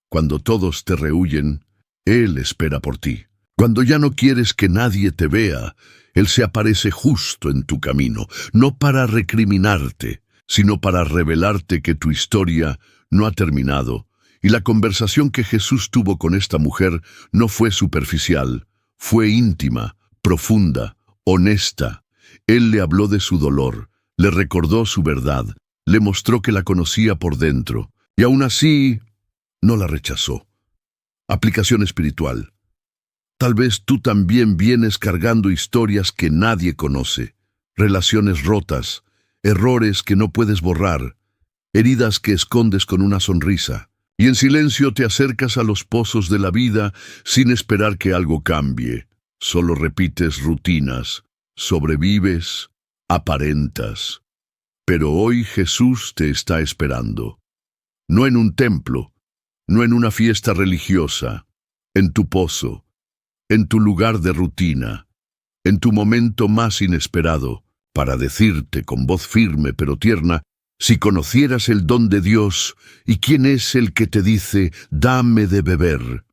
Cuando todos te rehuyen, Él espera por ti. Cuando ya no quieres que nadie te vea, Él se aparece justo en tu camino, no para recriminarte, sino para revelarte que tu historia no ha terminado. Y la conversación que Jesús tuvo con esta mujer no fue superficial, fue íntima, profunda, honesta. Él le habló de su dolor, le recordó su verdad, le mostró que la conocía por dentro, y aún así no la rechazó. Aplicación espiritual. Tal vez tú también vienes cargando historias que nadie conoce, relaciones rotas, errores que no puedes borrar, heridas que escondes con una sonrisa, y en silencio te acercas a los pozos de la vida sin esperar que algo cambie. Solo repites rutinas, sobrevives, aparentas. Pero hoy Jesús te está esperando. No en un templo, no en una fiesta religiosa, en tu pozo, en tu lugar de rutina, en tu momento más inesperado, para decirte con voz firme pero tierna, si conocieras el don de Dios, ¿y quién es el que te dice, dame de beber?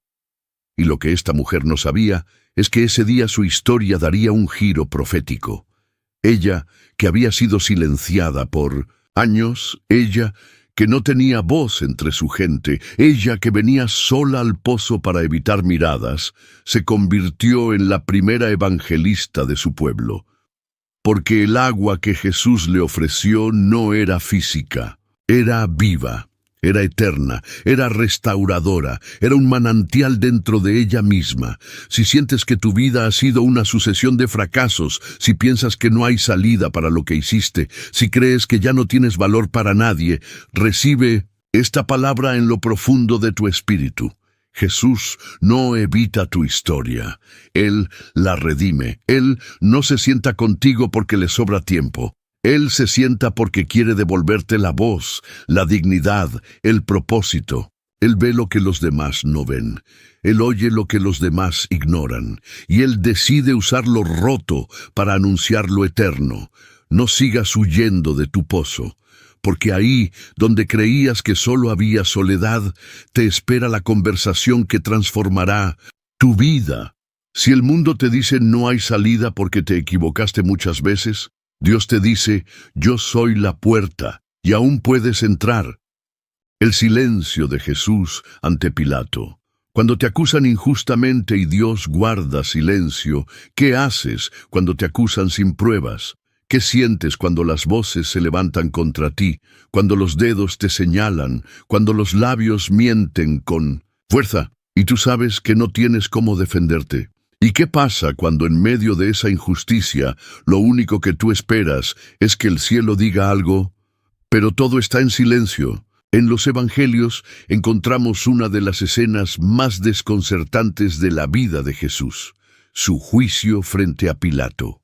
Y lo que esta mujer no sabía es que ese día su historia daría un giro profético. Ella, que había sido silenciada por años, ella, que no tenía voz entre su gente, ella que venía sola al pozo para evitar miradas, se convirtió en la primera evangelista de su pueblo. Porque el agua que Jesús le ofreció no era física, era viva. era eterna, era restauradora, era un manantial dentro de ella misma. Si sientes que tu vida ha sido una sucesión de fracasos, si piensas que no hay salida para lo que hiciste, si crees que ya no tienes valor para nadie, recibe esta palabra en lo profundo de tu espíritu. Jesús no evita tu historia, Él la redime. Él no se sienta contigo porque le sobra tiempo. Él se sienta porque quiere devolverte la voz, la dignidad, el propósito. Él ve lo que los demás no ven. Él oye lo que los demás ignoran. Y Él decide usar lo roto para anunciar lo eterno. No sigas huyendo de tu pozo, porque ahí, donde creías que solo había soledad, te espera la conversación que transformará tu vida. Si el mundo te dice no hay salida porque te equivocaste muchas veces, Dios te dice, yo soy la puerta, y aún puedes entrar. El silencio de Jesús ante Pilato. Cuando te acusan injustamente y Dios guarda silencio, ¿qué haces cuando te acusan sin pruebas? ¿Qué sientes cuando las voces se levantan contra ti, cuando los dedos te señalan, cuando los labios mienten con fuerza, y tú sabes que no tienes cómo defenderte? ¿Y qué pasa cuando en medio de esa injusticia lo único que tú esperas es que el cielo diga algo? Pero todo está en silencio. En los Evangelios encontramos una de las escenas más desconcertantes de la vida de Jesús, su juicio frente a Pilato.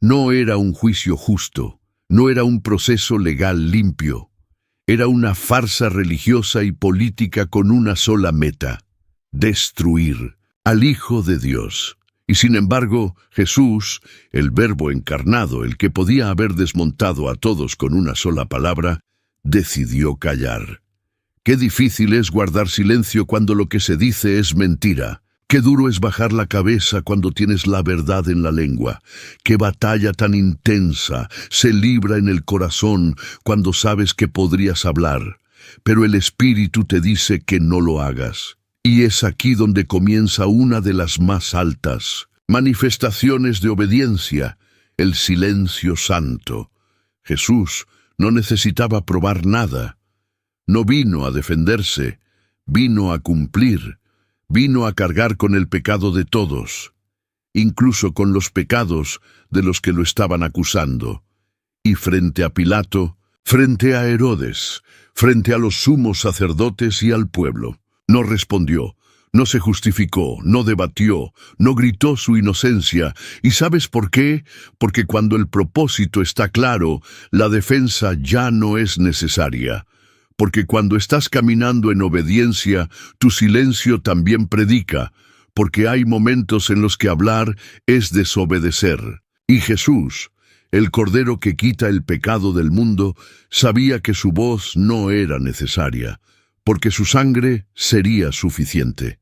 No era un juicio justo, no era un proceso legal limpio. Era una farsa religiosa y política con una sola meta: destruir al Hijo de Dios. Y sin embargo, Jesús, el Verbo encarnado, el que podía haber desmontado a todos con una sola palabra, decidió callar. Qué difícil es guardar silencio cuando lo que se dice es mentira. Qué duro es bajar la cabeza cuando tienes la verdad en la lengua. Qué batalla tan intensa se libra en el corazón cuando sabes que podrías hablar, pero el Espíritu te dice que no lo hagas. Y es aquí donde comienza una de las más altas manifestaciones de obediencia, el silencio santo. Jesús no necesitaba probar nada. No vino a defenderse, vino a cumplir, vino a cargar con el pecado de todos, incluso con los pecados de los que lo estaban acusando. Y frente a Pilato, frente a Herodes, frente a los sumos sacerdotes y al pueblo, no respondió, no se justificó, no debatió, no gritó su inocencia. ¿Y sabes por qué? Porque cuando el propósito está claro, la defensa ya no es necesaria. Porque cuando estás caminando en obediencia, tu silencio también predica, porque hay momentos en los que hablar es desobedecer. Y Jesús, el Cordero que quita el pecado del mundo, sabía que su voz no era necesaria, porque su sangre sería suficiente.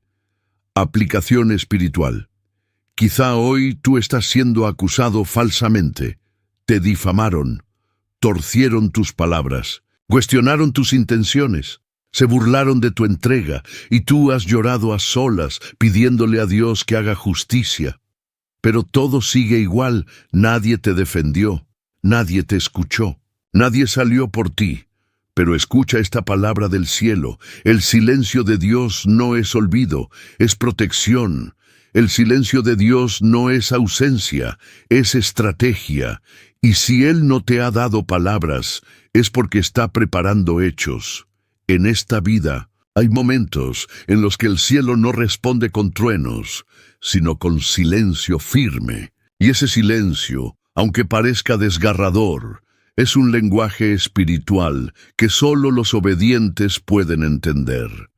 Aplicación espiritual. Quizá hoy tú estás siendo acusado falsamente. Te difamaron, torcieron tus palabras, cuestionaron tus intenciones, se burlaron de tu entrega, y tú has llorado a solas pidiéndole a Dios que haga justicia. Pero todo sigue igual, nadie te defendió, nadie te escuchó, nadie salió por ti. Pero escucha esta palabra del cielo: el silencio de Dios no es olvido, es protección. El silencio de Dios no es ausencia, es estrategia. Y si Él no te ha dado palabras, es porque está preparando hechos. En esta vida hay momentos en los que el cielo no responde con truenos, sino con silencio firme. Y ese silencio, aunque parezca desgarrador, es un lenguaje espiritual que solo los obedientes pueden entender.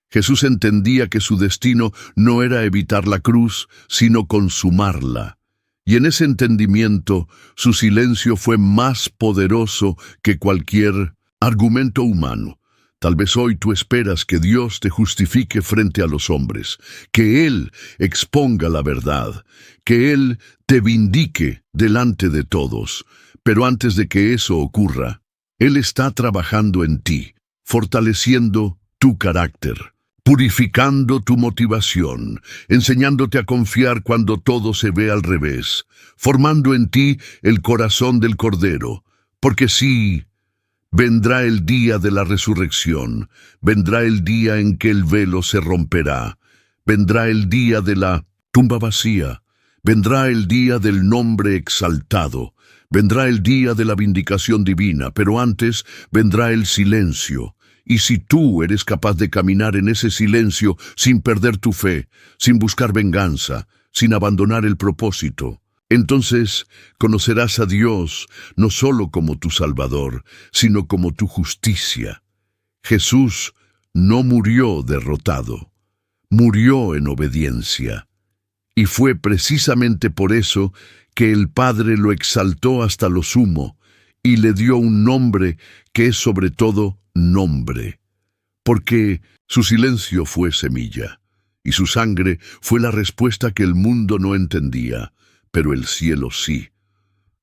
Jesús entendía que su destino no era evitar la cruz, sino consumarla. Y en ese entendimiento, su silencio fue más poderoso que cualquier argumento humano. Tal vez hoy tú esperas que Dios te justifique frente a los hombres, que Él exponga la verdad, que Él te vindique delante de todos. Pero antes de que eso ocurra, Él está trabajando en ti, fortaleciendo tu carácter, purificando tu motivación, enseñándote a confiar cuando todo se ve al revés, formando en ti el corazón del Cordero. Porque sí, Vendrá el día de la resurrección, vendrá el día en que el velo se romperá, vendrá el día de la tumba vacía, vendrá el día del nombre exaltado, vendrá el día de la vindicación divina, pero antes vendrá el silencio. Y si tú eres capaz de caminar en ese silencio sin perder tu fe, sin buscar venganza, sin abandonar el propósito, entonces conocerás a Dios no solo como tu Salvador, sino como tu justicia. Jesús no murió derrotado, murió en obediencia. Y fue precisamente por eso que el Padre lo exaltó hasta lo sumo y le dio un nombre que es sobre todo nombre, porque su silencio fue semilla, y su sangre fue la respuesta que el mundo no entendía, pero el cielo sí.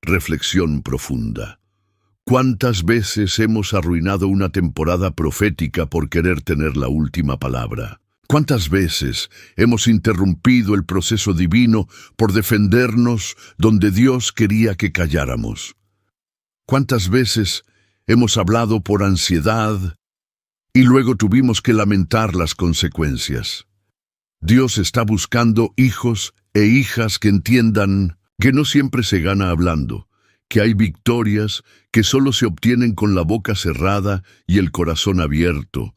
Reflexión profunda. ¿Cuántas veces hemos arruinado una temporada profética por querer tener la última palabra? ¿Cuántas veces hemos interrumpido el proceso divino por defendernos donde Dios quería que calláramos? ¿Cuántas veces hemos hablado por ansiedad y luego tuvimos que lamentar las consecuencias? Dios está buscando hijos e hijas que entiendan que no siempre se gana hablando, que hay victorias que solo se obtienen con la boca cerrada y el corazón abierto,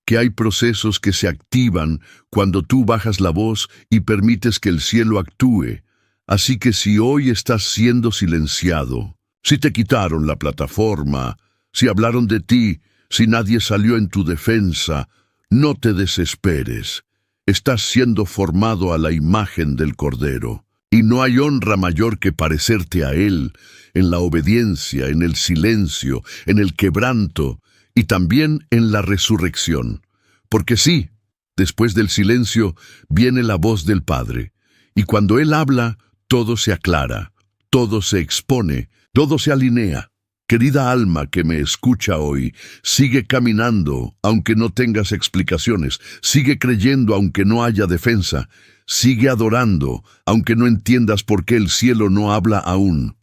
que hay procesos que se activan cuando tú bajas la voz y permites que el cielo actúe. Así que si hoy estás siendo silenciado, si te quitaron la plataforma, si hablaron de ti, si nadie salió en tu defensa, no te desesperes. Estás siendo formado a la imagen del Cordero. Y no hay honra mayor que parecerte a Él, en la obediencia, en el silencio, en el quebranto y también en la resurrección. Porque sí, después del silencio viene la voz del Padre, y cuando Él habla, todo se aclara, todo se expone, todo se alinea. Querida alma que me escucha hoy, sigue caminando aunque no tengas explicaciones, sigue creyendo aunque no haya defensa, sigue adorando aunque no entiendas por qué el cielo no habla aún.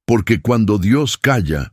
Porque cuando Dios calla,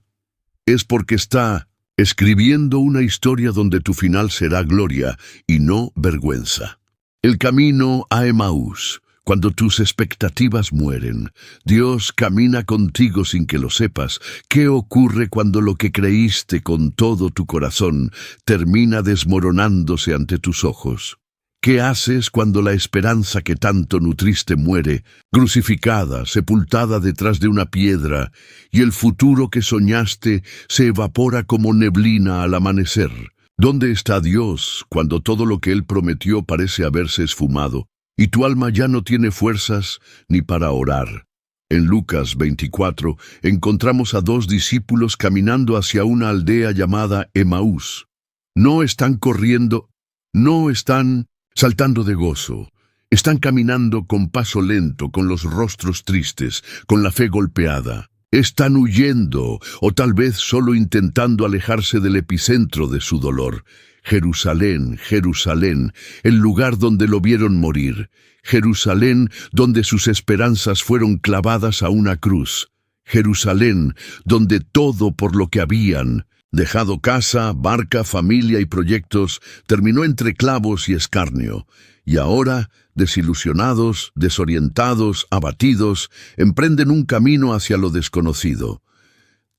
es porque está escribiendo una historia donde tu final será gloria y no vergüenza. El camino a Emaús. Cuando tus expectativas mueren, Dios camina contigo sin que lo sepas. ¿Qué ocurre cuando lo que creíste con todo tu corazón termina desmoronándose ante tus ojos? ¿Qué haces cuando la esperanza que tanto nutriste muere, crucificada, sepultada detrás de una piedra, y el futuro que soñaste se evapora como neblina al amanecer? ¿Dónde está Dios cuando todo lo que Él prometió parece haberse esfumado? Y tu alma ya no tiene fuerzas ni para orar. En Lucas 24 encontramos a 2 discípulos caminando hacia una aldea llamada Emaús. No están corriendo, no están saltando de gozo. Están caminando con paso lento, con los rostros tristes, con la fe golpeada. Están huyendo, o tal vez solo intentando alejarse del epicentro de su dolor. Jerusalén, Jerusalén, el lugar donde lo vieron morir. Jerusalén, donde sus esperanzas fueron clavadas a una cruz. Jerusalén, donde todo por lo que habían, dejado casa, barca, familia y proyectos, terminó entre clavos y escarnio. Y ahora, desilusionados, desorientados, abatidos, emprenden un camino hacia lo desconocido.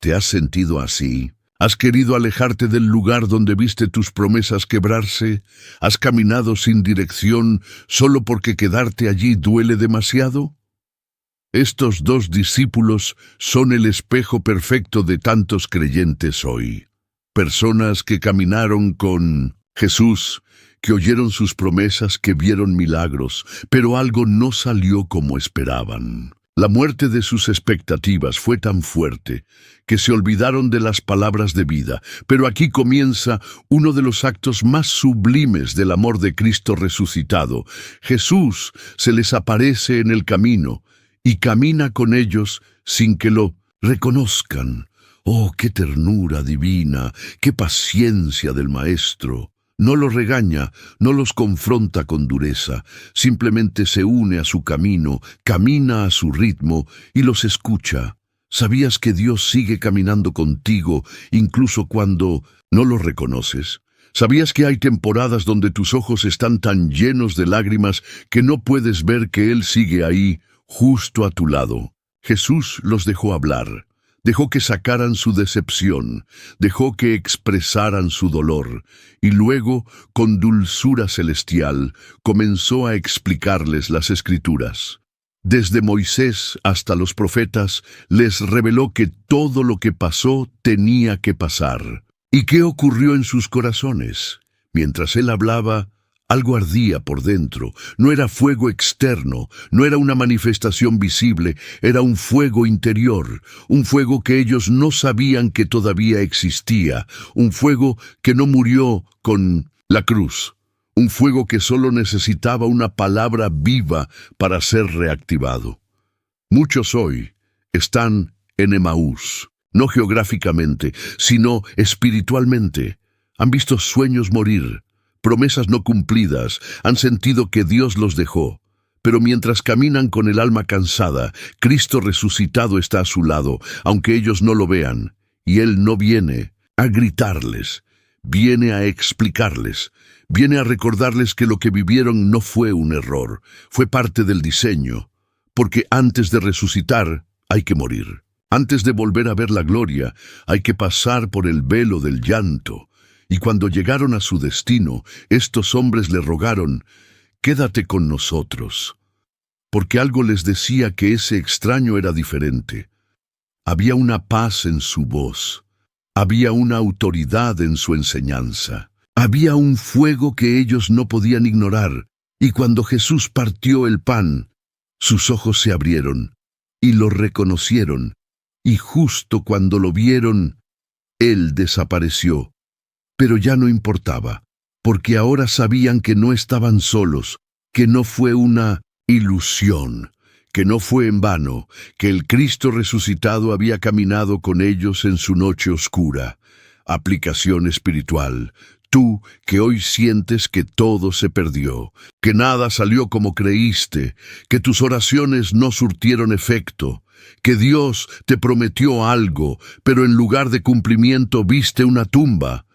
¿Te has sentido así? ¿Has querido alejarte del lugar donde viste tus promesas quebrarse? ¿Has caminado sin dirección solo porque quedarte allí duele demasiado? Estos 2 discípulos son el espejo perfecto de tantos creyentes hoy. Personas que caminaron con Jesús, que oyeron sus promesas, que vieron milagros, pero algo no salió como esperaban. La muerte de sus expectativas fue tan fuerte que se olvidaron de las palabras de vida. Pero aquí comienza uno de los actos más sublimes del amor de Cristo resucitado. Jesús se les aparece en el camino y camina con ellos sin que lo reconozcan. ¡Oh, qué ternura divina! ¡Qué paciencia del Maestro! No los regaña, no los confronta con dureza, simplemente se une a su camino, camina a su ritmo y los escucha. ¿Sabías que Dios sigue caminando contigo incluso cuando no lo reconoces? ¿Sabías que hay temporadas donde tus ojos están tan llenos de lágrimas que no puedes ver que Él sigue ahí, justo a tu lado? Jesús los dejó hablar, dejó que sacaran su decepción, dejó que expresaran su dolor, y luego, con dulzura celestial, comenzó a explicarles las Escrituras. Desde Moisés hasta los profetas, les reveló que todo lo que pasó tenía que pasar. ¿Y qué ocurrió en sus corazones? Mientras él hablaba, algo ardía por dentro. No era fuego externo, no era una manifestación visible, era un fuego interior, un fuego que ellos no sabían que todavía existía, un fuego que no murió con la cruz. Un fuego que solo necesitaba una palabra viva para ser reactivado. Muchos hoy están en Emaús, no geográficamente, sino espiritualmente. Han visto sueños morir, promesas no cumplidas, han sentido que Dios los dejó. Pero mientras caminan con el alma cansada, Cristo resucitado está a su lado, aunque ellos no lo vean. Y Él no viene a gritarles, viene a explicarles. Viene a recordarles que lo que vivieron no fue un error, fue parte del diseño, porque antes de resucitar hay que morir. Antes de volver a ver la gloria, hay que pasar por el velo del llanto. Y cuando llegaron a su destino, estos hombres le rogaron, «Quédate con nosotros», porque algo les decía que ese extraño era diferente. Había una paz en su voz, había una autoridad en su enseñanza. Había un fuego que ellos no podían ignorar, y cuando Jesús partió el pan, sus ojos se abrieron, y lo reconocieron, y justo cuando lo vieron, Él desapareció. Pero ya no importaba, porque ahora sabían que no estaban solos, que no fue una ilusión, que no fue en vano, que el Cristo resucitado había caminado con ellos en su noche oscura. Aplicación espiritual. Tú que hoy sientes que todo se perdió, que nada salió como creíste, que tus oraciones no surtieron efecto, que Dios te prometió algo, pero en lugar de cumplimiento viste una tumba.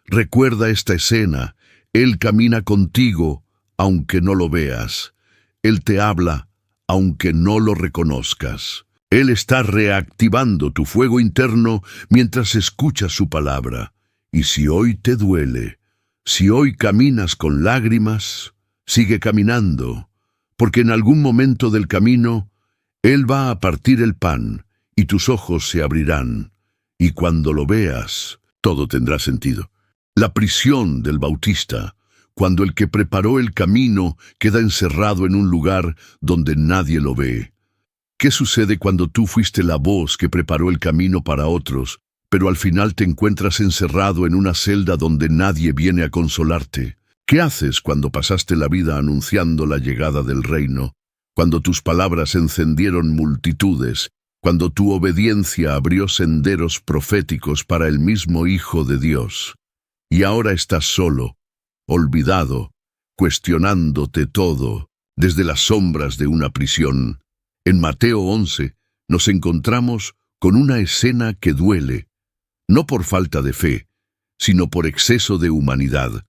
Recuerda esta escena. Él camina contigo, aunque no lo veas. Él te habla, aunque no lo reconozcas. Él está reactivando tu fuego interno mientras escuchas su palabra. Y si hoy te duele, si hoy caminas con lágrimas, sigue caminando, porque en algún momento del camino, Él va a partir el pan y tus ojos se abrirán, y cuando lo veas, todo tendrá sentido. La prisión del Bautista, cuando el que preparó el camino queda encerrado en un lugar donde nadie lo ve. ¿Qué sucede cuando tú fuiste la voz que preparó el camino para otros, pero al final te encuentras encerrado en una celda donde nadie viene a consolarte? ¿Qué haces cuando pasaste la vida anunciando la llegada del reino, cuando tus palabras encendieron multitudes, cuando tu obediencia abrió senderos proféticos para el mismo Hijo de Dios? Y ahora estás solo, olvidado, cuestionándote todo, desde las sombras de una prisión. En Mateo 11 nos encontramos con una escena que duele, no por falta de fe, sino por exceso de humanidad.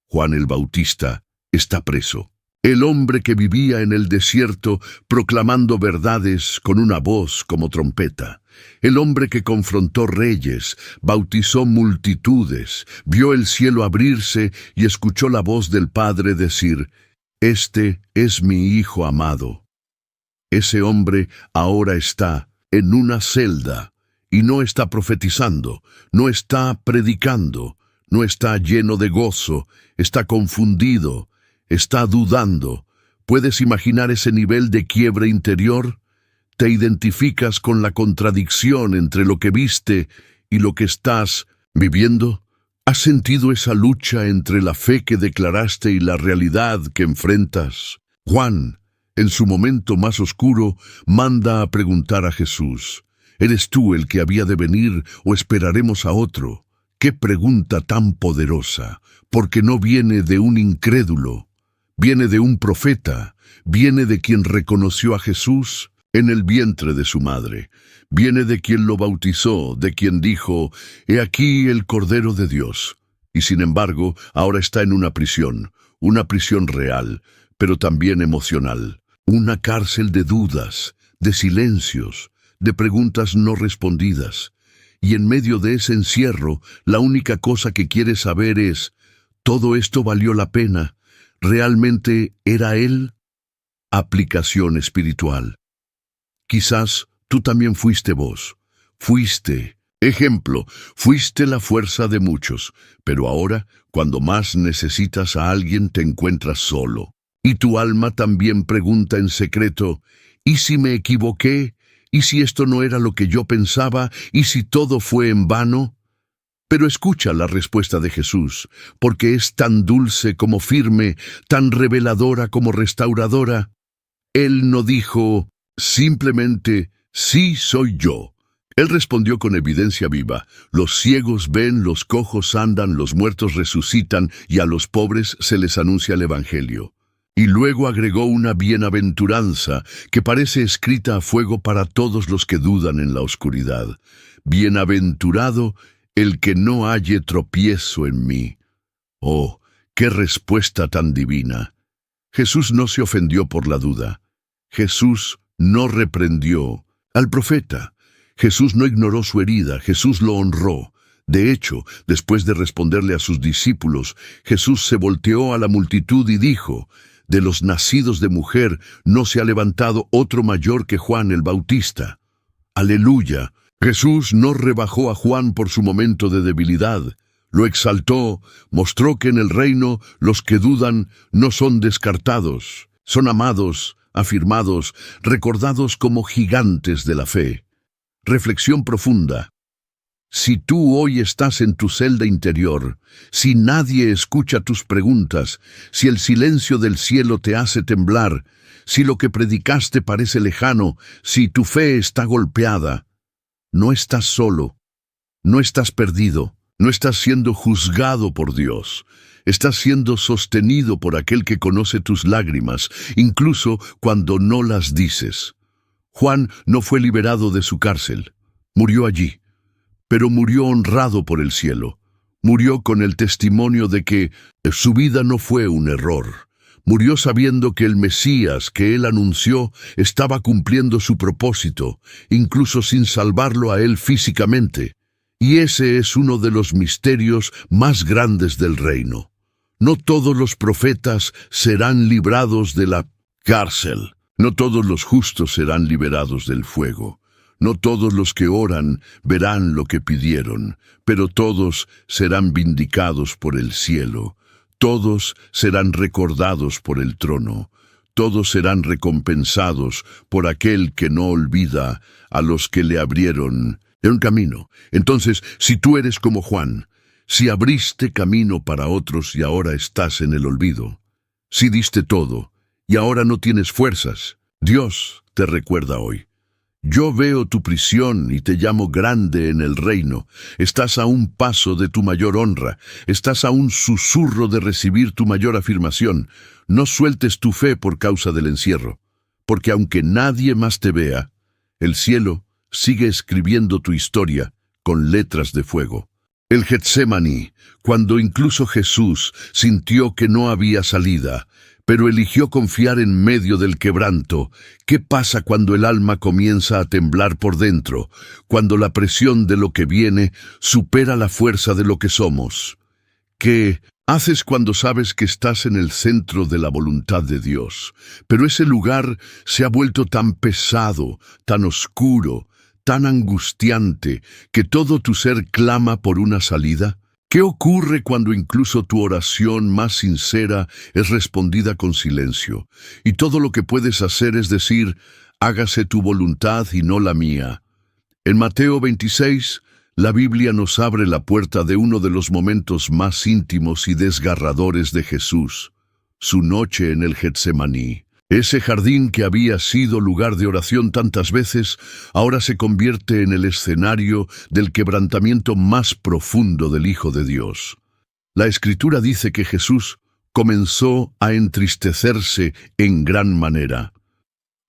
Juan el Bautista está preso. El hombre que vivía en el desierto proclamando verdades con una voz como trompeta. El hombre que confrontó reyes, bautizó multitudes, vio el cielo abrirse y escuchó la voz del Padre decir, «Este es mi Hijo amado». Ese hombre ahora está en una celda y no está profetizando, no está predicando, no está lleno de gozo, está confundido, está dudando. ¿Puedes imaginar ese nivel de quiebre interior? ¿Te identificas con la contradicción entre lo que viste y lo que estás viviendo? ¿Has sentido esa lucha entre la fe que declaraste y la realidad que enfrentas? Juan, en su momento más oscuro, manda a preguntar a Jesús, ¿eres tú el que había de venir o esperaremos a otro? ¡Qué pregunta tan poderosa! Porque no viene de un incrédulo, viene de un profeta, viene de quien reconoció a Jesús. en el vientre de su madre. Viene de quien lo bautizó, de quien dijo, «He aquí el Cordero de Dios». Y sin embargo, ahora está en una prisión real, pero también emocional. Una cárcel de dudas, de silencios, de preguntas no respondidas. Y en medio de ese encierro, la única cosa que quiere saber es, ¿todo esto valió la pena? ¿Realmente era él? Aplicación espiritual. Quizás tú también fuiste vos. Fuiste, ejemplo, fuiste la fuerza de muchos, pero ahora, cuando más necesitas a alguien, te encuentras solo. Y tu alma también pregunta en secreto, ¿y si me equivoqué? ¿Y si esto no era lo que yo pensaba? ¿Y si todo fue en vano? Pero escucha la respuesta de Jesús, porque es tan dulce como firme, tan reveladora como restauradora. Él no dijo simplemente, «Sí soy yo». Él respondió con evidencia viva, «Los ciegos ven, los cojos andan, los muertos resucitan, y a los pobres se les anuncia el Evangelio». Y luego agregó una bienaventuranza que parece escrita a fuego para todos los que dudan en la oscuridad. «Bienaventurado el que no halle tropiezo en mí». Oh, qué respuesta tan divina. Jesús no se ofendió por la duda. Jesús no reprendió al profeta. Jesús no ignoró su herida, Jesús lo honró. De hecho, después de responderle a sus discípulos, Jesús se volteó a la multitud y dijo, «De los nacidos de mujer no se ha levantado otro mayor que Juan el Bautista». ¡Aleluya! Jesús no rebajó a Juan por su momento de debilidad. Lo exaltó, mostró que en el reino los que dudan no son descartados, son amados, afirmados, recordados como gigantes de la fe. Reflexión profunda. Si tú hoy estás en tu celda interior, si nadie escucha tus preguntas, si el silencio del cielo te hace temblar, si lo que predicaste parece lejano, si tu fe está golpeada, no estás solo, no estás perdido, no estás siendo juzgado por Dios. Estás siendo sostenido por aquel que conoce tus lágrimas, incluso cuando no las dices. Juan no fue liberado de su cárcel. Murió allí, pero murió honrado por el cielo. Murió con el testimonio de que su vida no fue un error. Murió sabiendo que el Mesías que él anunció estaba cumpliendo su propósito, incluso sin salvarlo a él físicamente. Y ese es uno de los misterios más grandes del reino. No todos los profetas serán librados de la cárcel. No todos los justos serán liberados del fuego. No todos los que oran verán lo que pidieron, pero todos serán vindicados por el cielo. Todos serán recordados por el trono. Todos serán recompensados por aquel que no olvida a los que le abrieron un camino. Entonces, si tú eres como Juan, si abriste camino para otros y ahora estás en el olvido, si diste todo y ahora no tienes fuerzas, Dios te recuerda hoy. Yo veo tu prisión y te llamo grande en el reino. Estás a un paso de tu mayor honra. Estás a un susurro de recibir tu mayor afirmación. No sueltes tu fe por causa del encierro, porque aunque nadie más te vea, el cielo sigue escribiendo tu historia con letras de fuego. El Getsemaní, cuando incluso Jesús sintió que no había salida, pero eligió confiar en medio del quebranto. ¿Qué pasa cuando el alma comienza a temblar por dentro, cuando la presión de lo que viene supera la fuerza de lo que somos? ¿Qué haces cuando sabes que estás en el centro de la voluntad de Dios, pero ese lugar se ha vuelto tan pesado, tan oscuro, tan angustiante, que todo tu ser clama por una salida? ¿Qué ocurre cuando incluso tu oración más sincera es respondida con silencio, y todo lo que puedes hacer es decir, hágase tu voluntad y no la mía? En Mateo 26, la Biblia nos abre la puerta de uno de los momentos más íntimos y desgarradores de Jesús, su noche en el Getsemaní. Ese jardín que había sido lugar de oración tantas veces, ahora se convierte en el escenario del quebrantamiento más profundo del Hijo de Dios. La Escritura dice que Jesús comenzó a entristecerse en gran manera.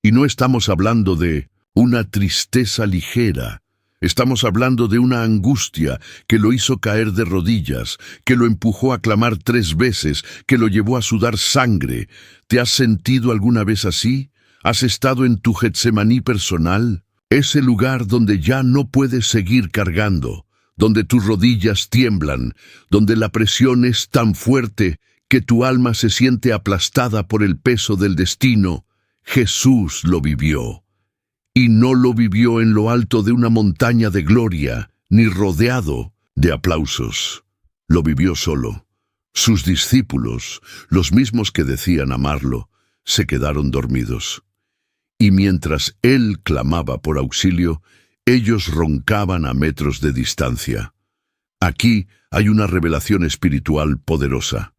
Y no estamos hablando de una tristeza ligera. Estamos hablando de una angustia que lo hizo caer de rodillas, que lo empujó a clamar 3 veces, que lo llevó a sudar sangre. ¿Te has sentido alguna vez así? ¿Has estado en tu Getsemaní personal? Ese lugar donde ya no puedes seguir cargando, donde tus rodillas tiemblan, donde la presión es tan fuerte que tu alma se siente aplastada por el peso del destino. Jesús lo vivió. Y no lo vivió en lo alto de una montaña de gloria, ni rodeado de aplausos. Lo vivió solo. Sus discípulos, los mismos que decían amarlo, se quedaron dormidos. Y mientras él clamaba por auxilio, ellos roncaban a metros de distancia. Aquí hay una revelación espiritual poderosa.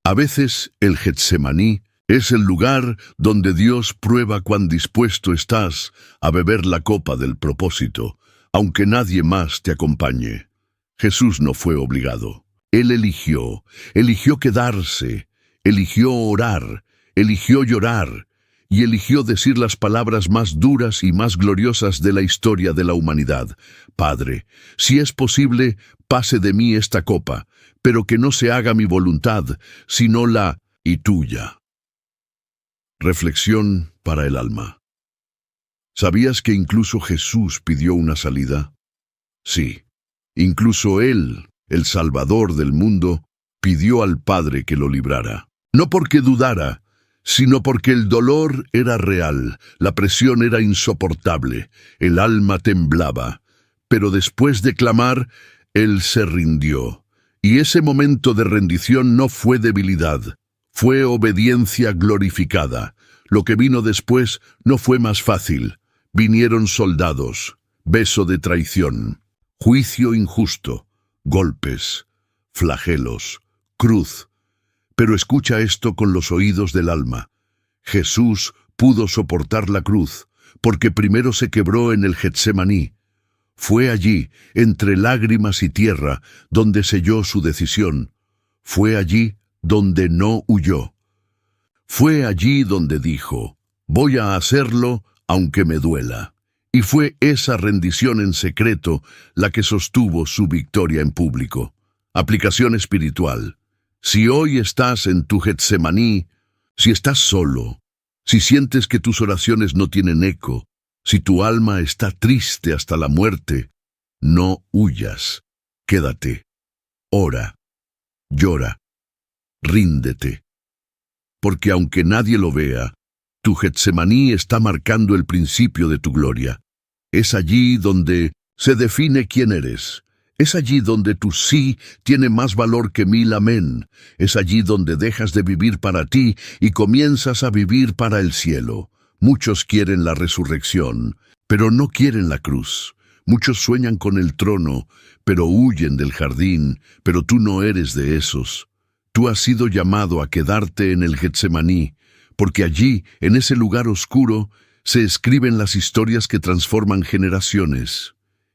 A veces el Getsemaní es el lugar donde Dios prueba cuán dispuesto estás a beber la copa del propósito, aunque nadie más te acompañe. Jesús no fue obligado. Él eligió quedarse, eligió orar, eligió llorar, y eligió decir las palabras más duras y más gloriosas de la historia de la humanidad. Padre, si es posible, pase de mí esta copa, pero que no se haga mi voluntad, sino la y tuya. Reflexión para el alma. ¿Sabías que incluso Jesús pidió una salida? Sí, incluso Él, el Salvador del mundo, pidió al Padre que lo librara. No porque dudara, sino porque el dolor era real, la presión era insoportable, el alma temblaba. Pero después de clamar, Él se rindió. Y ese momento de rendición no fue debilidad, fue obediencia glorificada. Lo que vino después no fue más fácil. Vinieron soldados, beso de traición, juicio injusto, golpes, flagelos, cruz. Pero escucha esto con los oídos del alma. Jesús pudo soportar la cruz, porque primero se quebró en el Getsemaní. Fue allí, entre lágrimas y tierra, donde selló su decisión. Fue allí donde no huyó. Fue allí donde dijo, voy a hacerlo aunque me duela. Y fue esa rendición en secreto la que sostuvo su victoria en público. Aplicación espiritual. Si hoy estás en tu Getsemaní, si estás solo, si sientes que tus oraciones no tienen eco, si tu alma está triste hasta la muerte, no huyas. Quédate. Ora. Llora. Ríndete. Porque aunque nadie lo vea, tu Getsemaní está marcando el principio de tu gloria. Es allí donde se define quién eres. Es allí donde tu sí tiene más valor que 1000 amén. Es allí donde dejas de vivir para ti y comienzas a vivir para el cielo. Muchos quieren la resurrección, pero no quieren la cruz. Muchos sueñan con el trono, pero huyen del jardín, pero tú no eres de esos. Tú has sido llamado a quedarte en el Getsemaní, porque allí, en ese lugar oscuro, se escriben las historias que transforman generaciones.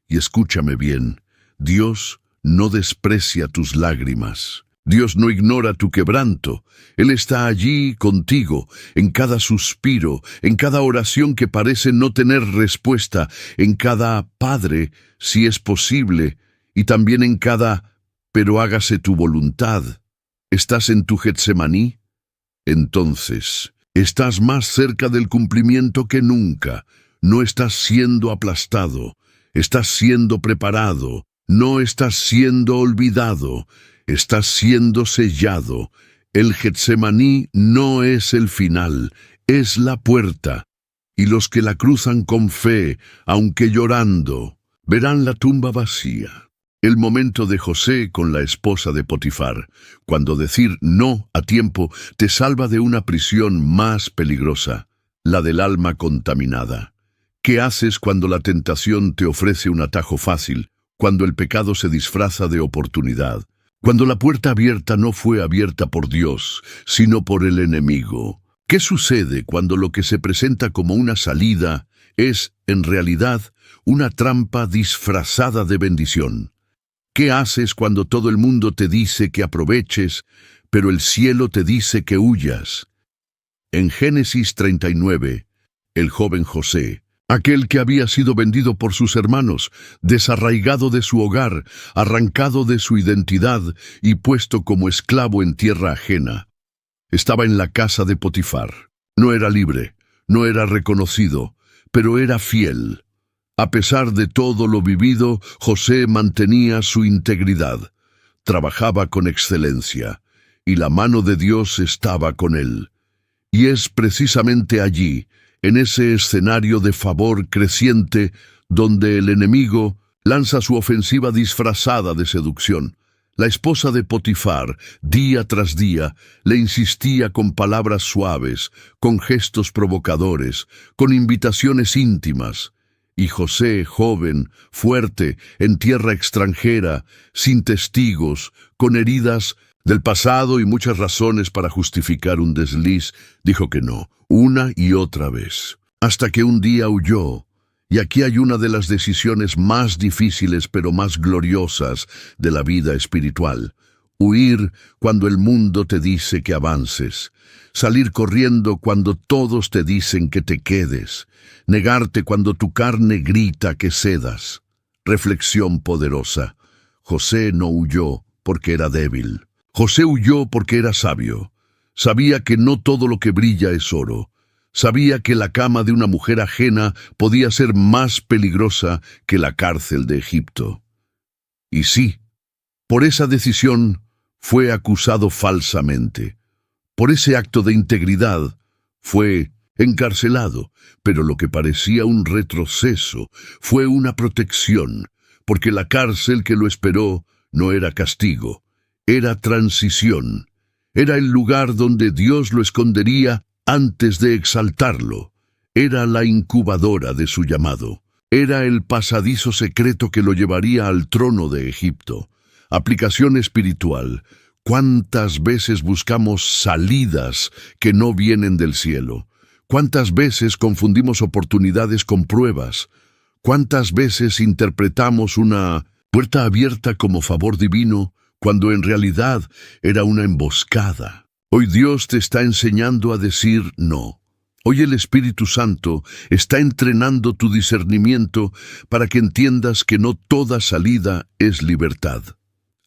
Y escúchame bien. Dios no desprecia tus lágrimas. Dios no ignora tu quebranto. Él está allí contigo, en cada suspiro, en cada oración que parece no tener respuesta, en cada Padre, si es posible, y también en cada pero hágase tu voluntad. ¿Estás en tu Getsemaní? Entonces, estás más cerca del cumplimiento que nunca. No estás siendo aplastado, estás siendo preparado. No estás siendo olvidado, estás siendo sellado. El Getsemaní no es el final, es la puerta. Y los que la cruzan con fe, aunque llorando, verán la tumba vacía. El momento de José con la esposa de Potifar, cuando decir no a tiempo te salva de una prisión más peligrosa, la del alma contaminada. ¿Qué haces cuando la tentación te ofrece un atajo fácil? Cuando el pecado se disfraza de oportunidad, cuando la puerta abierta no fue abierta por Dios, sino por el enemigo. ¿Qué sucede cuando lo que se presenta como una salida es, en realidad, una trampa disfrazada de bendición? ¿Qué haces cuando todo el mundo te dice que aproveches, pero el cielo te dice que huyas? En Génesis 39, el joven José, aquel que había sido vendido por sus hermanos, desarraigado de su hogar, arrancado de su identidad y puesto como esclavo en tierra ajena. Estaba en la casa de Potifar. No era libre, no era reconocido, pero era fiel. A pesar de todo lo vivido, José mantenía su integridad. Trabajaba con excelencia, y la mano de Dios estaba con él. Y es precisamente allí, en ese escenario de favor creciente, donde el enemigo lanza su ofensiva disfrazada de seducción. La esposa de Potifar, día tras día, le insistía con palabras suaves, con gestos provocadores, con invitaciones íntimas. Y José, joven, fuerte, en tierra extranjera, sin testigos, con heridas del pasado y muchas razones para justificar un desliz, dijo que no, una y otra vez, hasta que un día huyó. Y aquí hay una de las decisiones más difíciles pero más gloriosas de la vida espiritual. Huir cuando el mundo te dice que avances. Salir corriendo cuando todos te dicen que te quedes. Negarte cuando tu carne grita que cedas. Reflexión poderosa. José no huyó porque era débil. José huyó porque era sabio. Sabía que no todo lo que brilla es oro. Sabía que la cama de una mujer ajena podía ser más peligrosa que la cárcel de Egipto. Y sí, por esa decisión fue acusado falsamente. Por ese acto de integridad fue encarcelado, pero lo que parecía un retroceso fue una protección, porque la cárcel que lo esperó no era castigo, era transición. Era el lugar donde Dios lo escondería antes de exaltarlo. Era la incubadora de su llamado. Era el pasadizo secreto que lo llevaría al trono de Egipto. Aplicación espiritual. ¿Cuántas veces buscamos salidas que no vienen del cielo? ¿Cuántas veces confundimos oportunidades con pruebas? ¿Cuántas veces interpretamos una puerta abierta como favor divino cuando en realidad era una emboscada? Hoy Dios te está enseñando a decir no. Hoy el Espíritu Santo está entrenando tu discernimiento para que entiendas que no toda salida es libertad.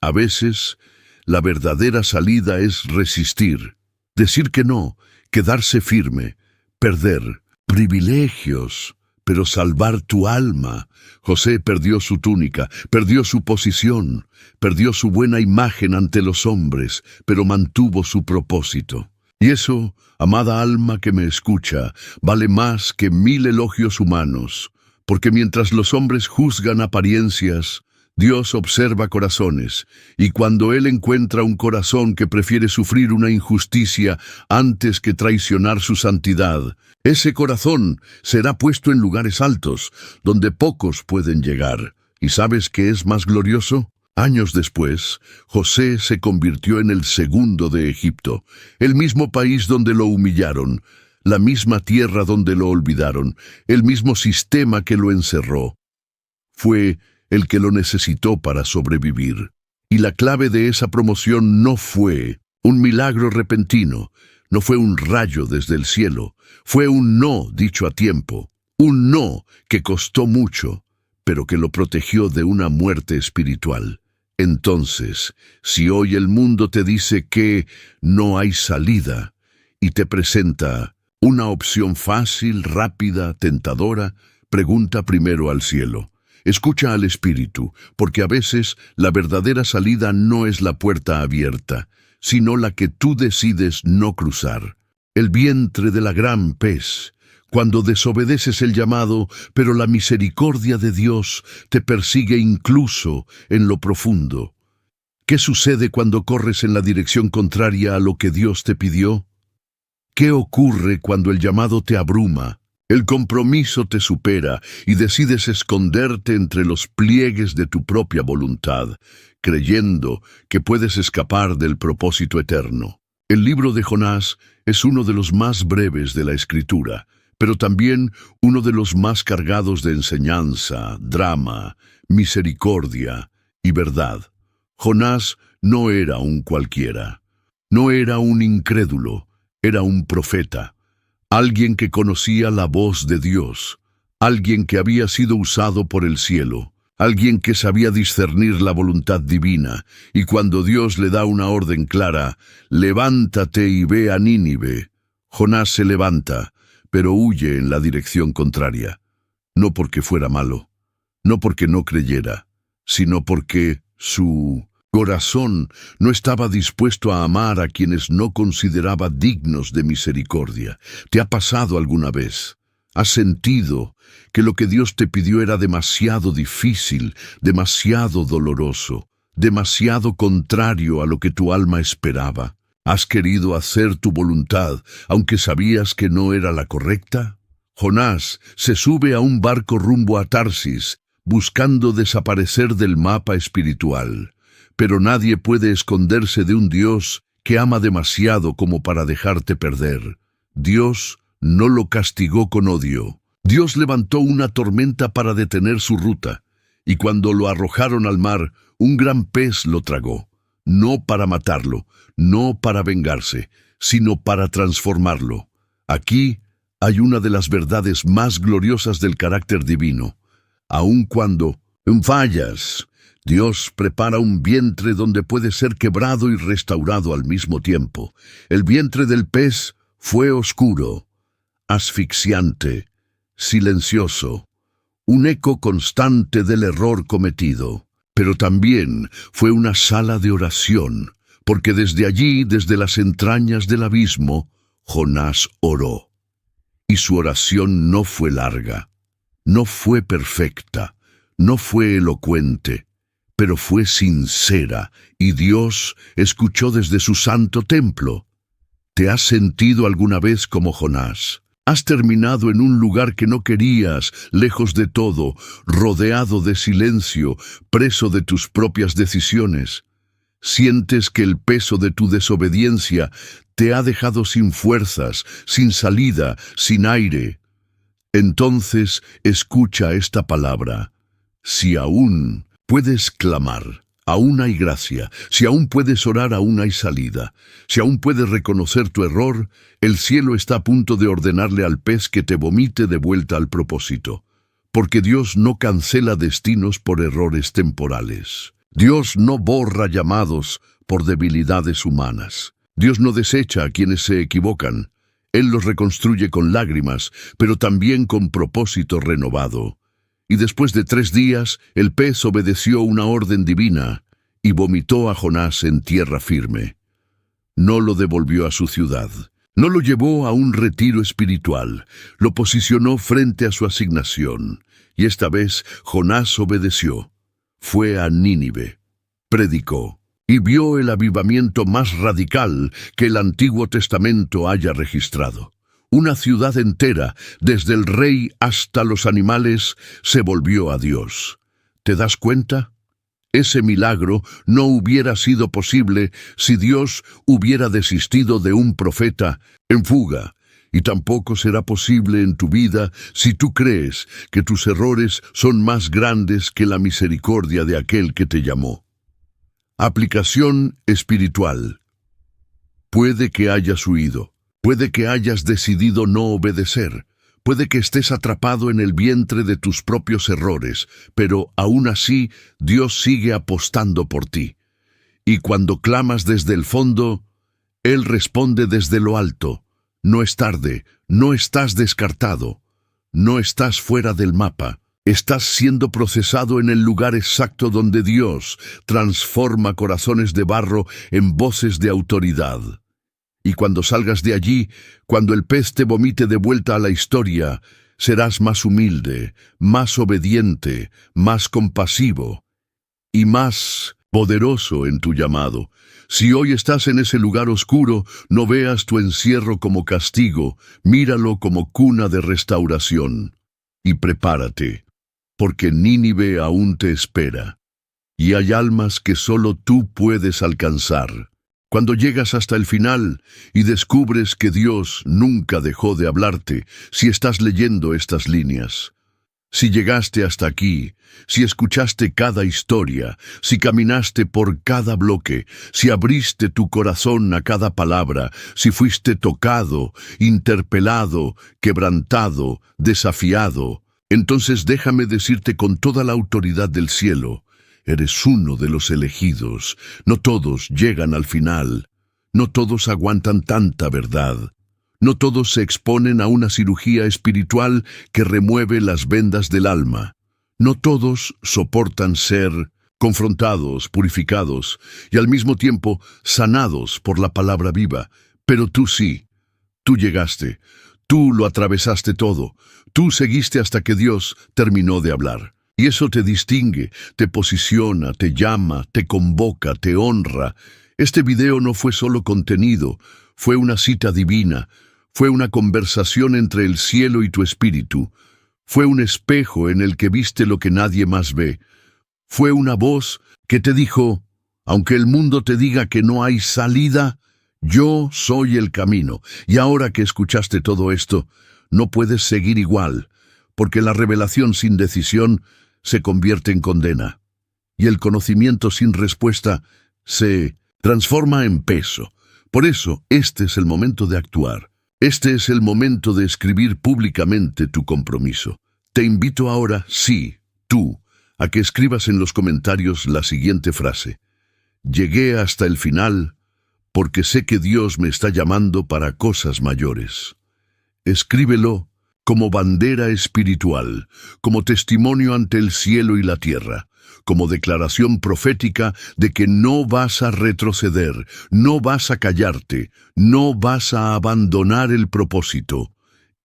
A veces, la verdadera salida es resistir, decir que no, quedarse firme, perder privilegios, pero salvar tu alma. José perdió su túnica, perdió su posición, perdió su buena imagen ante los hombres, pero mantuvo su propósito. Y eso, amada alma que me escucha, vale más que 1000 elogios humanos, porque mientras los hombres juzgan apariencias, Dios observa corazones, y cuando Él encuentra un corazón que prefiere sufrir una injusticia antes que traicionar su santidad, ese corazón será puesto en lugares altos, donde pocos pueden llegar. ¿Y sabes qué es más glorioso? Años después, José se convirtió en el segundo de Egipto, el mismo país donde lo humillaron, la misma tierra donde lo olvidaron, el mismo sistema que lo encerró. Fue el que lo necesitó para sobrevivir. Y la clave de esa promoción no fue un milagro repentino, no fue un rayo desde el cielo, fue un no dicho a tiempo, un no que costó mucho, pero que lo protegió de una muerte espiritual. Entonces, si hoy el mundo te dice que no hay salida y te presenta una opción fácil, rápida, tentadora, pregunta primero al cielo. Escucha al Espíritu, porque a veces la verdadera salida no es la puerta abierta, sino la que tú decides no cruzar. El vientre de la gran pez, cuando desobedeces el llamado, pero la misericordia de Dios te persigue incluso en lo profundo. ¿Qué sucede cuando corres en la dirección contraria a lo que Dios te pidió? ¿Qué ocurre cuando el llamado te abruma? El compromiso te supera y decides esconderte entre los pliegues de tu propia voluntad, creyendo que puedes escapar del propósito eterno. El libro de Jonás es uno de los más breves de la Escritura, pero también uno de los más cargados de enseñanza, drama, misericordia y verdad. Jonás no era un cualquiera, no era un incrédulo, era un profeta. alguien que conocía la voz de Dios, alguien que había sido usado por el cielo, alguien que sabía discernir la voluntad divina, y cuando Dios le da una orden clara, levántate y ve a Nínive, Jonás se levanta, pero huye en la dirección contraria, no porque fuera malo, no porque no creyera, sino porque su corazón no estaba dispuesto a amar a quienes no consideraba dignos de misericordia. ¿Te ha pasado alguna vez? ¿Has sentido que lo que Dios te pidió era demasiado difícil, demasiado doloroso, demasiado contrario a lo que tu alma esperaba? ¿Has querido hacer tu voluntad, aunque sabías que no era la correcta? Jonás se sube a un barco rumbo a Tarsis, buscando desaparecer del mapa espiritual. Pero nadie puede esconderse de un Dios que ama demasiado como para dejarte perder. Dios no lo castigó con odio. Dios levantó una tormenta para detener su ruta, y cuando lo arrojaron al mar, un gran pez lo tragó, no para matarlo, no para vengarse, sino para transformarlo. Aquí hay una de las verdades más gloriosas del carácter divino. Aun cuando fallas, Dios prepara un vientre donde puede ser quebrado y restaurado al mismo tiempo. El vientre del pez fue oscuro, asfixiante, silencioso, un eco constante del error cometido. Pero también fue una sala de oración, porque desde allí, desde las entrañas del abismo, Jonás oró. Y su oración no fue larga, no fue perfecta, no fue elocuente, pero fue sincera, y Dios escuchó desde su santo templo. ¿Te has sentido alguna vez como Jonás? ¿Has terminado en un lugar que no querías, lejos de todo, rodeado de silencio, preso de tus propias decisiones? ¿Sientes que el peso de tu desobediencia te ha dejado sin fuerzas, sin salida, sin aire? Entonces escucha esta palabra. Si aún puedes clamar, aún hay gracia. Si aún puedes orar, aún hay salida. Si aún puedes reconocer tu error, el cielo está a punto de ordenarle al pez que te vomite de vuelta al propósito. Porque Dios no cancela destinos por errores temporales. Dios no borra llamados por debilidades humanas. Dios no desecha a quienes se equivocan. Él los reconstruye con lágrimas, pero también con propósito renovado. Y después de 3 días, el pez obedeció una orden divina y vomitó a Jonás en tierra firme. No lo devolvió a su ciudad. No lo llevó a un retiro espiritual. Lo posicionó frente a su asignación. Y esta vez Jonás obedeció. Fue a Nínive. Predicó. Y vio el avivamiento más radical que el Antiguo Testamento haya registrado. Una ciudad entera, desde el rey hasta los animales, se volvió a Dios. ¿Te das cuenta? Ese milagro no hubiera sido posible si Dios hubiera desistido de un profeta en fuga, y tampoco será posible en tu vida si tú crees que tus errores son más grandes que la misericordia de aquel que te llamó. Aplicación espiritual. Puede que hayas huido. Puede que hayas decidido no obedecer, puede que estés atrapado en el vientre de tus propios errores, pero aún así Dios sigue apostando por ti. Y cuando clamas desde el fondo, Él responde desde lo alto. No es tarde, no estás descartado, no estás fuera del mapa. Estás siendo procesado en el lugar exacto donde Dios transforma corazones de barro en voces de autoridad. Y cuando salgas de allí, cuando el pez te vomite de vuelta a la historia, serás más humilde, más obediente, más compasivo y más poderoso en tu llamado. Si hoy estás en ese lugar oscuro, no veas tu encierro como castigo, míralo como cuna de restauración. Y prepárate, porque Nínive aún te espera, y hay almas que solo tú puedes alcanzar. Cuando llegas hasta el final y descubres que Dios nunca dejó de hablarte, si estás leyendo estas líneas, Si llegaste hasta aquí, si escuchaste cada historia, si caminaste por cada bloque, si abriste tu corazón a cada palabra, si fuiste tocado, interpelado, quebrantado, desafiado, entonces déjame decirte con toda la autoridad del cielo, eres uno de los elegidos. No todos llegan al final. No todos aguantan tanta verdad. No todos se exponen a una cirugía espiritual que remueve las vendas del alma. No todos soportan ser confrontados, purificados y al mismo tiempo sanados por la palabra viva. Pero tú sí, tú llegaste, tú lo atravesaste todo, tú seguiste hasta que Dios terminó de hablar. Y eso te distingue, te posiciona, te llama, te convoca, te honra. Este video no fue solo contenido, fue una cita divina, fue una conversación entre el cielo y tu espíritu, fue un espejo en el que viste lo que nadie más ve, fue una voz que te dijo, aunque el mundo te diga que no hay salida, yo soy el camino. Y ahora que escuchaste todo esto, no puedes seguir igual, porque la revelación sin decisión se convierte en condena, y el conocimiento sin respuesta se transforma en peso. Por eso, este es el momento de actuar. Este es el momento de escribir públicamente tu compromiso. Te invito ahora, sí, tú, a que escribas en los comentarios la siguiente frase. Llegué hasta el final porque sé que Dios me está llamando para cosas mayores. Escríbelo como bandera espiritual, como testimonio ante el cielo y la tierra, como declaración profética de que no vas a retroceder, no vas a callarte, no vas a abandonar el propósito.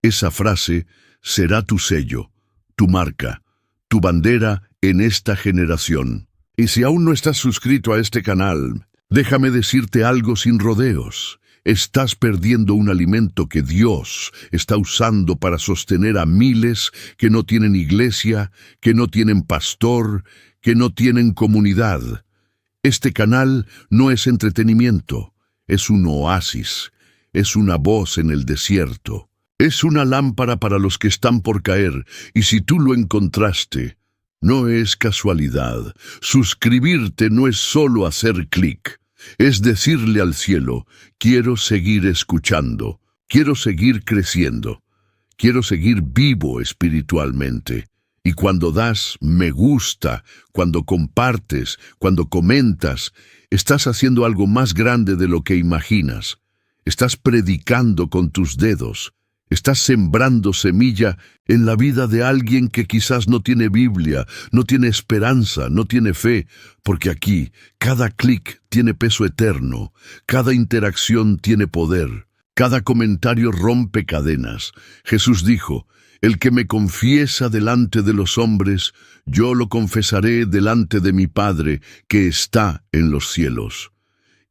Esa frase será tu sello, tu marca, tu bandera en esta generación. Y si aún no estás suscrito a este canal, déjame decirte algo sin rodeos. Estás perdiendo un alimento que Dios está usando para sostener a miles que no tienen iglesia, que no tienen pastor, que no tienen comunidad. Este canal no es entretenimiento, es un oasis, es una voz en el desierto, es una lámpara para los que están por caer, y si tú lo encontraste, no es casualidad. Suscribirte no es solo hacer clic. Es decirle al cielo, quiero seguir escuchando, quiero seguir creciendo, quiero seguir vivo espiritualmente. Y cuando das me gusta, cuando compartes, cuando comentas, estás haciendo algo más grande de lo que imaginas. Estás predicando con tus dedos. Estás sembrando semilla en la vida de alguien que quizás no tiene Biblia, no tiene esperanza, no tiene fe, porque aquí cada clic tiene peso eterno, cada interacción tiene poder, cada comentario rompe cadenas. Jesús dijo, el que me confiesa delante de los hombres, yo lo confesaré delante de mi Padre que está en los cielos.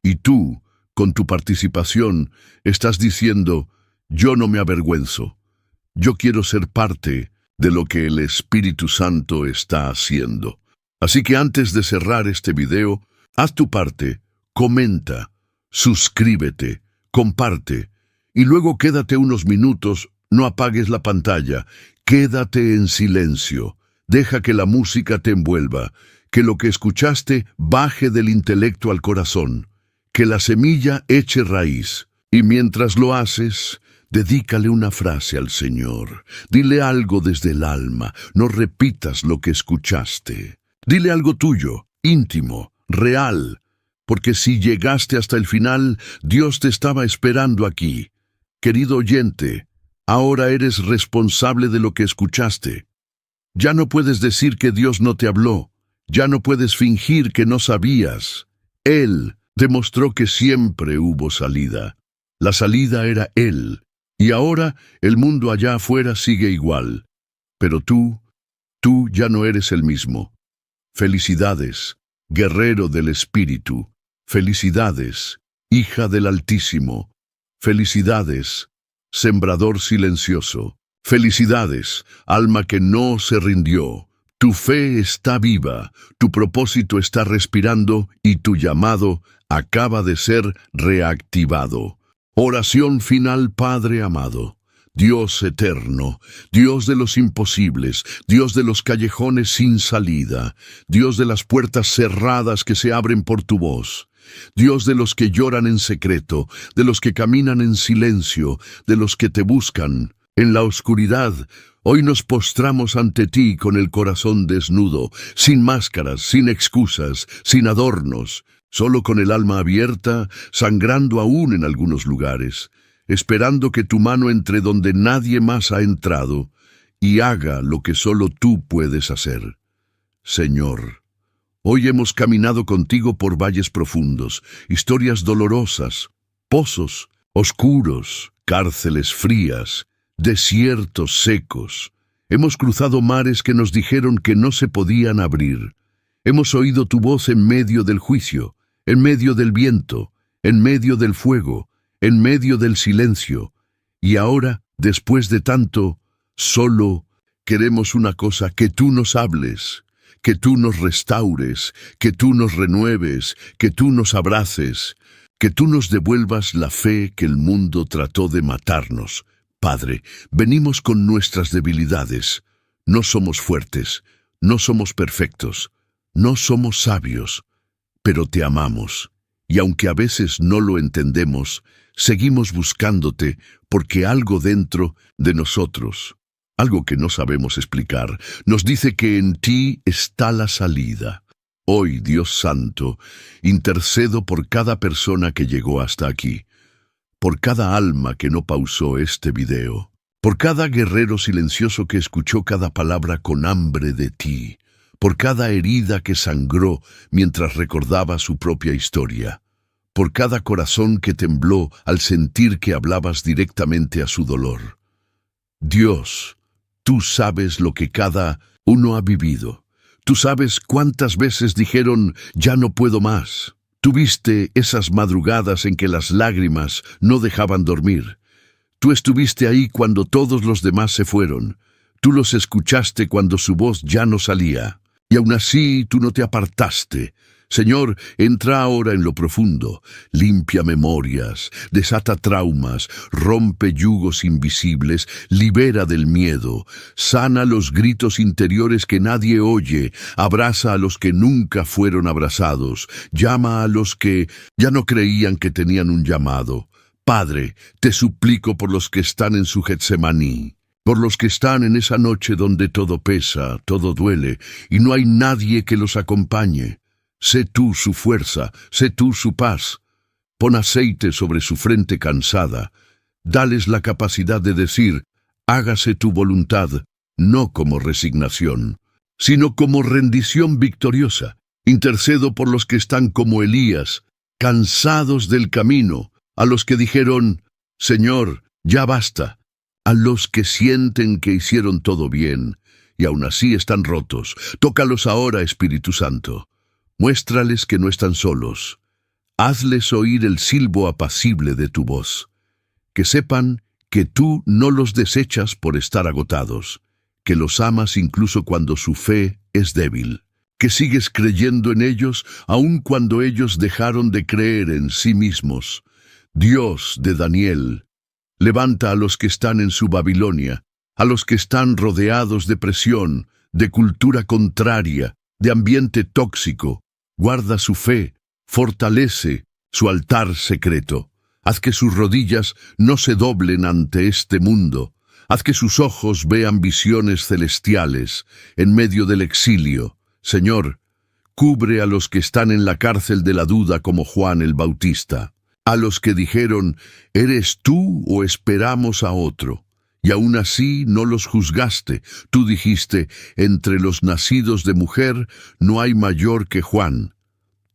Y tú, con tu participación, estás diciendo, yo no me avergüenzo. Yo quiero ser parte de lo que el Espíritu Santo está haciendo. Así que antes de cerrar este video, haz tu parte, comenta, suscríbete, comparte, y luego quédate unos minutos, no apagues la pantalla, quédate en silencio, deja que la música te envuelva, que lo que escuchaste baje del intelecto al corazón, que la semilla eche raíz, y mientras lo haces, dedícale una frase al Señor. Dile algo desde el alma. No repitas lo que escuchaste. Dile algo tuyo, íntimo, real. Porque si llegaste hasta el final, Dios te estaba esperando aquí. Querido oyente, ahora eres responsable de lo que escuchaste. Ya no puedes decir que Dios no te habló. Ya no puedes fingir que no sabías. Él demostró que siempre hubo salida. La salida era Él. Y ahora el mundo allá afuera sigue igual. Pero tú ya no eres el mismo. Felicidades, guerrero del Espíritu. Felicidades, hija del Altísimo. Felicidades, sembrador silencioso. Felicidades, alma que no se rindió. Tu fe está viva, tu propósito está respirando y tu llamado acaba de ser reactivado. Oración final, Padre amado. Dios eterno, Dios de los imposibles, Dios de los callejones sin salida, Dios de las puertas cerradas que se abren por tu voz, Dios de los que lloran en secreto, de los que caminan en silencio, de los que te buscan en la oscuridad. Hoy nos postramos ante ti con el corazón desnudo, sin máscaras, sin excusas, sin adornos, solo con el alma abierta, sangrando aún en algunos lugares, esperando que tu mano entre donde nadie más ha entrado y haga lo que solo tú puedes hacer. Señor, hoy hemos caminado contigo por valles profundos, historias dolorosas, pozos oscuros, cárceles frías, desiertos secos. Hemos cruzado mares que nos dijeron que no se podían abrir. Hemos oído tu voz en medio del juicio, en medio del viento, en medio del fuego, en medio del silencio. Y ahora, después de tanto, solo queremos una cosa: que tú nos hables, que tú nos restaures, que tú nos renueves, que tú nos abraces, que tú nos devuelvas la fe que el mundo trató de matarnos. Padre, venimos con nuestras debilidades. No somos fuertes, no somos perfectos, no somos sabios, pero te amamos. Y aunque a veces no lo entendemos, seguimos buscándote porque algo dentro de nosotros, algo que no sabemos explicar, nos dice que en ti está la salida. Hoy, Dios Santo, intercedo por cada persona que llegó hasta aquí, por cada alma que no pausó este video, por cada guerrero silencioso que escuchó cada palabra con hambre de ti, por cada herida que sangró mientras recordaba su propia historia, por cada corazón que tembló al sentir que hablabas directamente a su dolor. Dios, tú sabes lo que cada uno ha vivido. Tú sabes cuántas veces dijeron, ya no puedo más. Tuviste esas madrugadas en que las lágrimas no dejaban dormir. Tú estuviste ahí cuando todos los demás se fueron. Tú los escuchaste cuando su voz ya no salía. Y aún así tú no te apartaste. Señor, entra ahora en lo profundo, limpia memorias, desata traumas, rompe yugos invisibles, libera del miedo, sana los gritos interiores que nadie oye, abraza a los que nunca fueron abrazados, llama a los que ya no creían que tenían un llamado. Padre, te suplico por los que están en su Getsemaní, por los que están en esa noche donde todo pesa, todo duele, y no hay nadie que los acompañe. Sé tú su fuerza, sé tú su paz. Pon aceite sobre su frente cansada. Dales la capacidad de decir, hágase tu voluntad, no como resignación, sino como rendición victoriosa. Intercedo por los que están como Elías, cansados del camino, a los que dijeron, Señor, ya basta, a los que sienten que hicieron todo bien, y aún así están rotos. Tócalos ahora, Espíritu Santo. Muéstrales que no están solos. Hazles oír el silbo apacible de tu voz. Que sepan que tú no los desechas por estar agotados, que los amas incluso cuando su fe es débil, que sigues creyendo en ellos aun cuando ellos dejaron de creer en sí mismos. Dios de Daniel, levanta a los que están en su Babilonia, a los que están rodeados de presión, de cultura contraria, de ambiente tóxico. Guarda su fe, fortalece su altar secreto. Haz que sus rodillas no se doblen ante este mundo. Haz que sus ojos vean visiones celestiales en medio del exilio. Señor, cubre a los que están en la cárcel de la duda como Juan el Bautista. A los que dijeron, ¿eres tú o esperamos a otro? Y aún así no los juzgaste. Tú dijiste, entre los nacidos de mujer no hay mayor que Juan.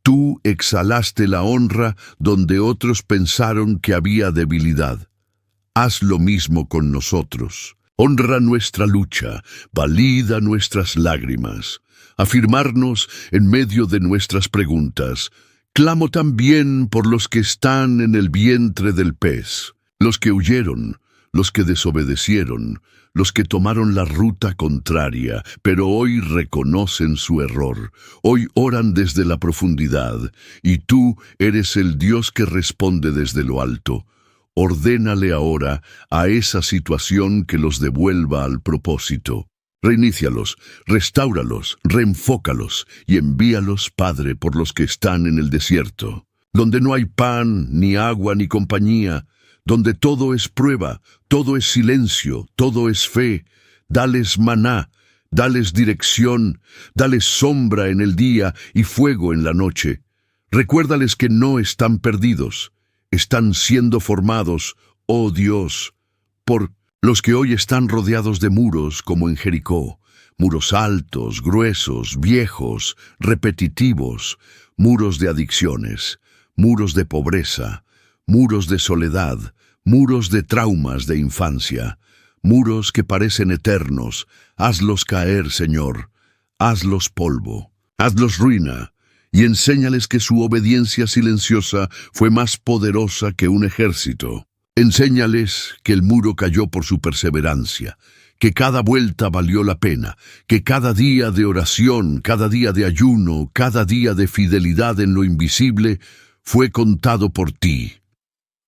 Tú exhalaste la honra donde otros pensaron que había debilidad. Haz lo mismo con nosotros. Honra nuestra lucha, valida nuestras lágrimas. Afirmarnos en medio de nuestras preguntas. Clamo también por los que están en el vientre del pez, los que huyeron, los que desobedecieron, los que tomaron la ruta contraria, pero hoy reconocen su error. Hoy oran desde la profundidad, y tú eres el Dios que responde desde lo alto. Ordénale ahora a esa situación que los devuelva al propósito. Reinícialos, restáuralos, reenfócalos y envíalos, Padre, por los que están en el desierto, donde no hay pan, ni agua, ni compañía, donde todo es prueba, todo es silencio, todo es fe. Dales maná, dales dirección, dales sombra en el día y fuego en la noche. Recuérdales que no están perdidos, están siendo formados, oh Dios, por los que hoy están rodeados de muros como en Jericó, muros altos, gruesos, viejos, repetitivos, muros de adicciones, muros de pobreza, muros de soledad, muros de traumas de infancia, muros que parecen eternos. Hazlos caer, Señor, hazlos polvo, hazlos ruina, y enséñales que su obediencia silenciosa fue más poderosa que un ejército. Enséñales que el muro cayó por su perseverancia, que cada vuelta valió la pena, que cada día de oración, cada día de ayuno, cada día de fidelidad en lo invisible fue contado por ti.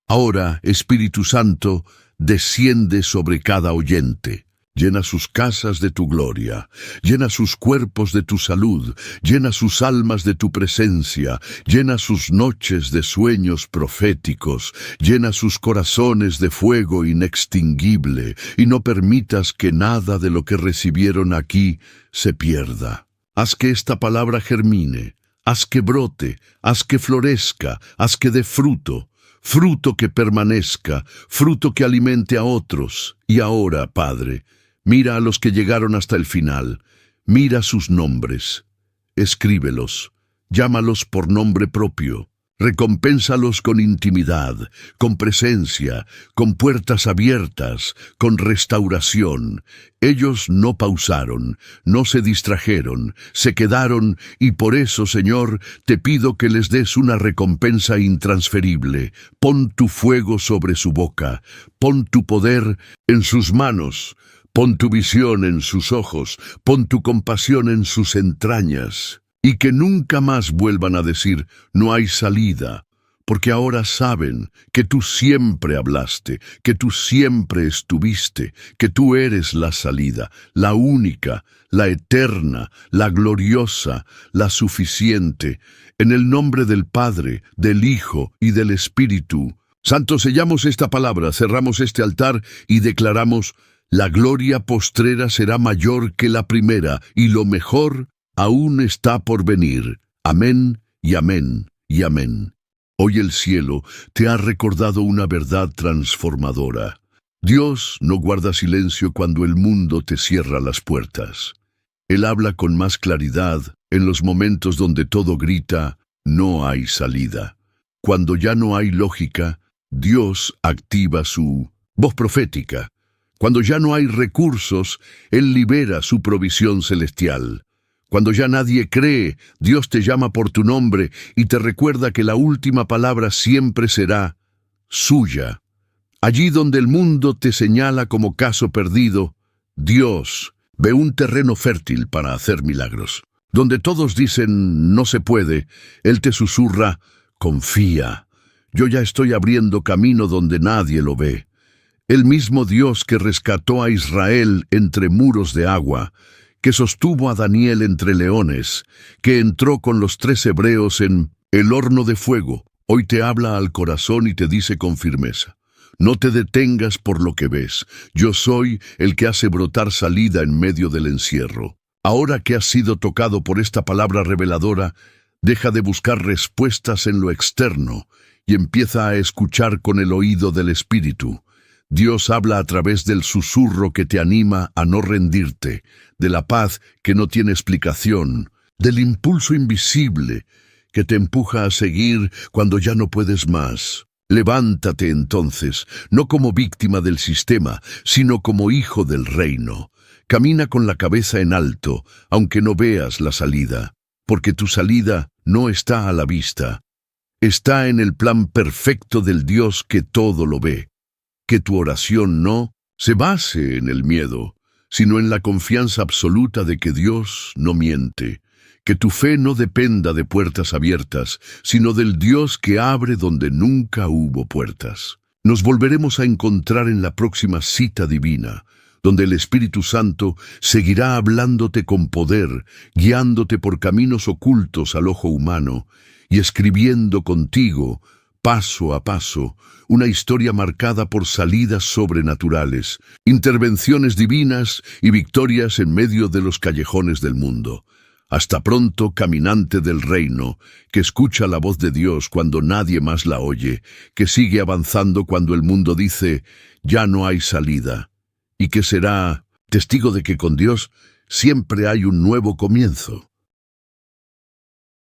Ahora, Espíritu Santo, desciende sobre cada oyente. Llena sus casas de tu gloria, llena sus cuerpos de tu salud, llena sus almas de tu presencia, llena sus noches de sueños proféticos, llena sus corazones de fuego inextinguible, y no permitas que nada de lo que recibieron aquí se pierda. Haz que esta palabra germine, haz que brote, haz que florezca, haz que dé fruto, fruto que permanezca, fruto que alimente a otros. Y ahora, Padre, mira a los que llegaron hasta el final, mira sus nombres, escríbelos, llámalos por nombre propio, recompénsalos con intimidad, con presencia, con puertas abiertas, con restauración. Ellos no pausaron, no se distrajeron, se quedaron, y por eso, Señor, te pido que les des una recompensa intransferible. Pon tu fuego sobre su boca, pon tu poder en sus manos, pon tu visión en sus ojos, pon tu compasión en sus entrañas, y que nunca más vuelvan a decir, no hay salida, porque ahora saben que tú siempre hablaste, que tú siempre estuviste, que tú eres la salida, la única, la eterna, la gloriosa, la suficiente. En el nombre del Padre, del Hijo y del Espíritu Santo, sellamos esta palabra, cerramos este altar y declaramos: la gloria postrera será mayor que la primera, y lo mejor aún está por venir. Amén y amén y amén. Hoy el cielo te ha recordado una verdad transformadora. Dios no guarda silencio cuando el mundo te cierra las puertas. Él habla con más claridad en los momentos donde todo grita, no hay salida. Cuando ya no hay lógica, Dios activa su voz profética. Cuando ya no hay recursos, Él libera su provisión celestial. Cuando ya nadie cree, Dios te llama por tu nombre y te recuerda que la última palabra siempre será suya. Allí donde el mundo te señala como caso perdido, Dios ve un terreno fértil para hacer milagros. Donde todos dicen no se puede, Él te susurra, confía. Yo ya estoy abriendo camino donde nadie lo ve. El mismo Dios que rescató a Israel entre muros de agua, que sostuvo a Daniel entre leones, que entró con los 3 hebreos en el horno de fuego, hoy te habla al corazón y te dice con firmeza: no te detengas por lo que ves. Yo soy el que hace brotar salida en medio del encierro. Ahora que has sido tocado por esta palabra reveladora, deja de buscar respuestas en lo externo y empieza a escuchar con el oído del Espíritu. Dios habla a través del susurro que te anima a no rendirte, de la paz que no tiene explicación, del impulso invisible que te empuja a seguir cuando ya no puedes más. Levántate entonces, no como víctima del sistema, sino como hijo del reino. Camina con la cabeza en alto, aunque no veas la salida, porque tu salida no está a la vista. Está en el plan perfecto del Dios que todo lo ve. Que tu oración no se base en el miedo, sino en la confianza absoluta de que Dios no miente. Que tu fe no dependa de puertas abiertas, sino del Dios que abre donde nunca hubo puertas. Nos volveremos a encontrar en la próxima cita divina, donde el Espíritu Santo seguirá hablándote con poder, guiándote por caminos ocultos al ojo humano y escribiendo contigo, paso a paso, una historia marcada por salidas sobrenaturales, intervenciones divinas y victorias en medio de los callejones del mundo. Hasta pronto, caminante del reino, que escucha la voz de Dios cuando nadie más la oye, que sigue avanzando cuando el mundo dice, ya no hay salida, y que será testigo de que con Dios siempre hay un nuevo comienzo.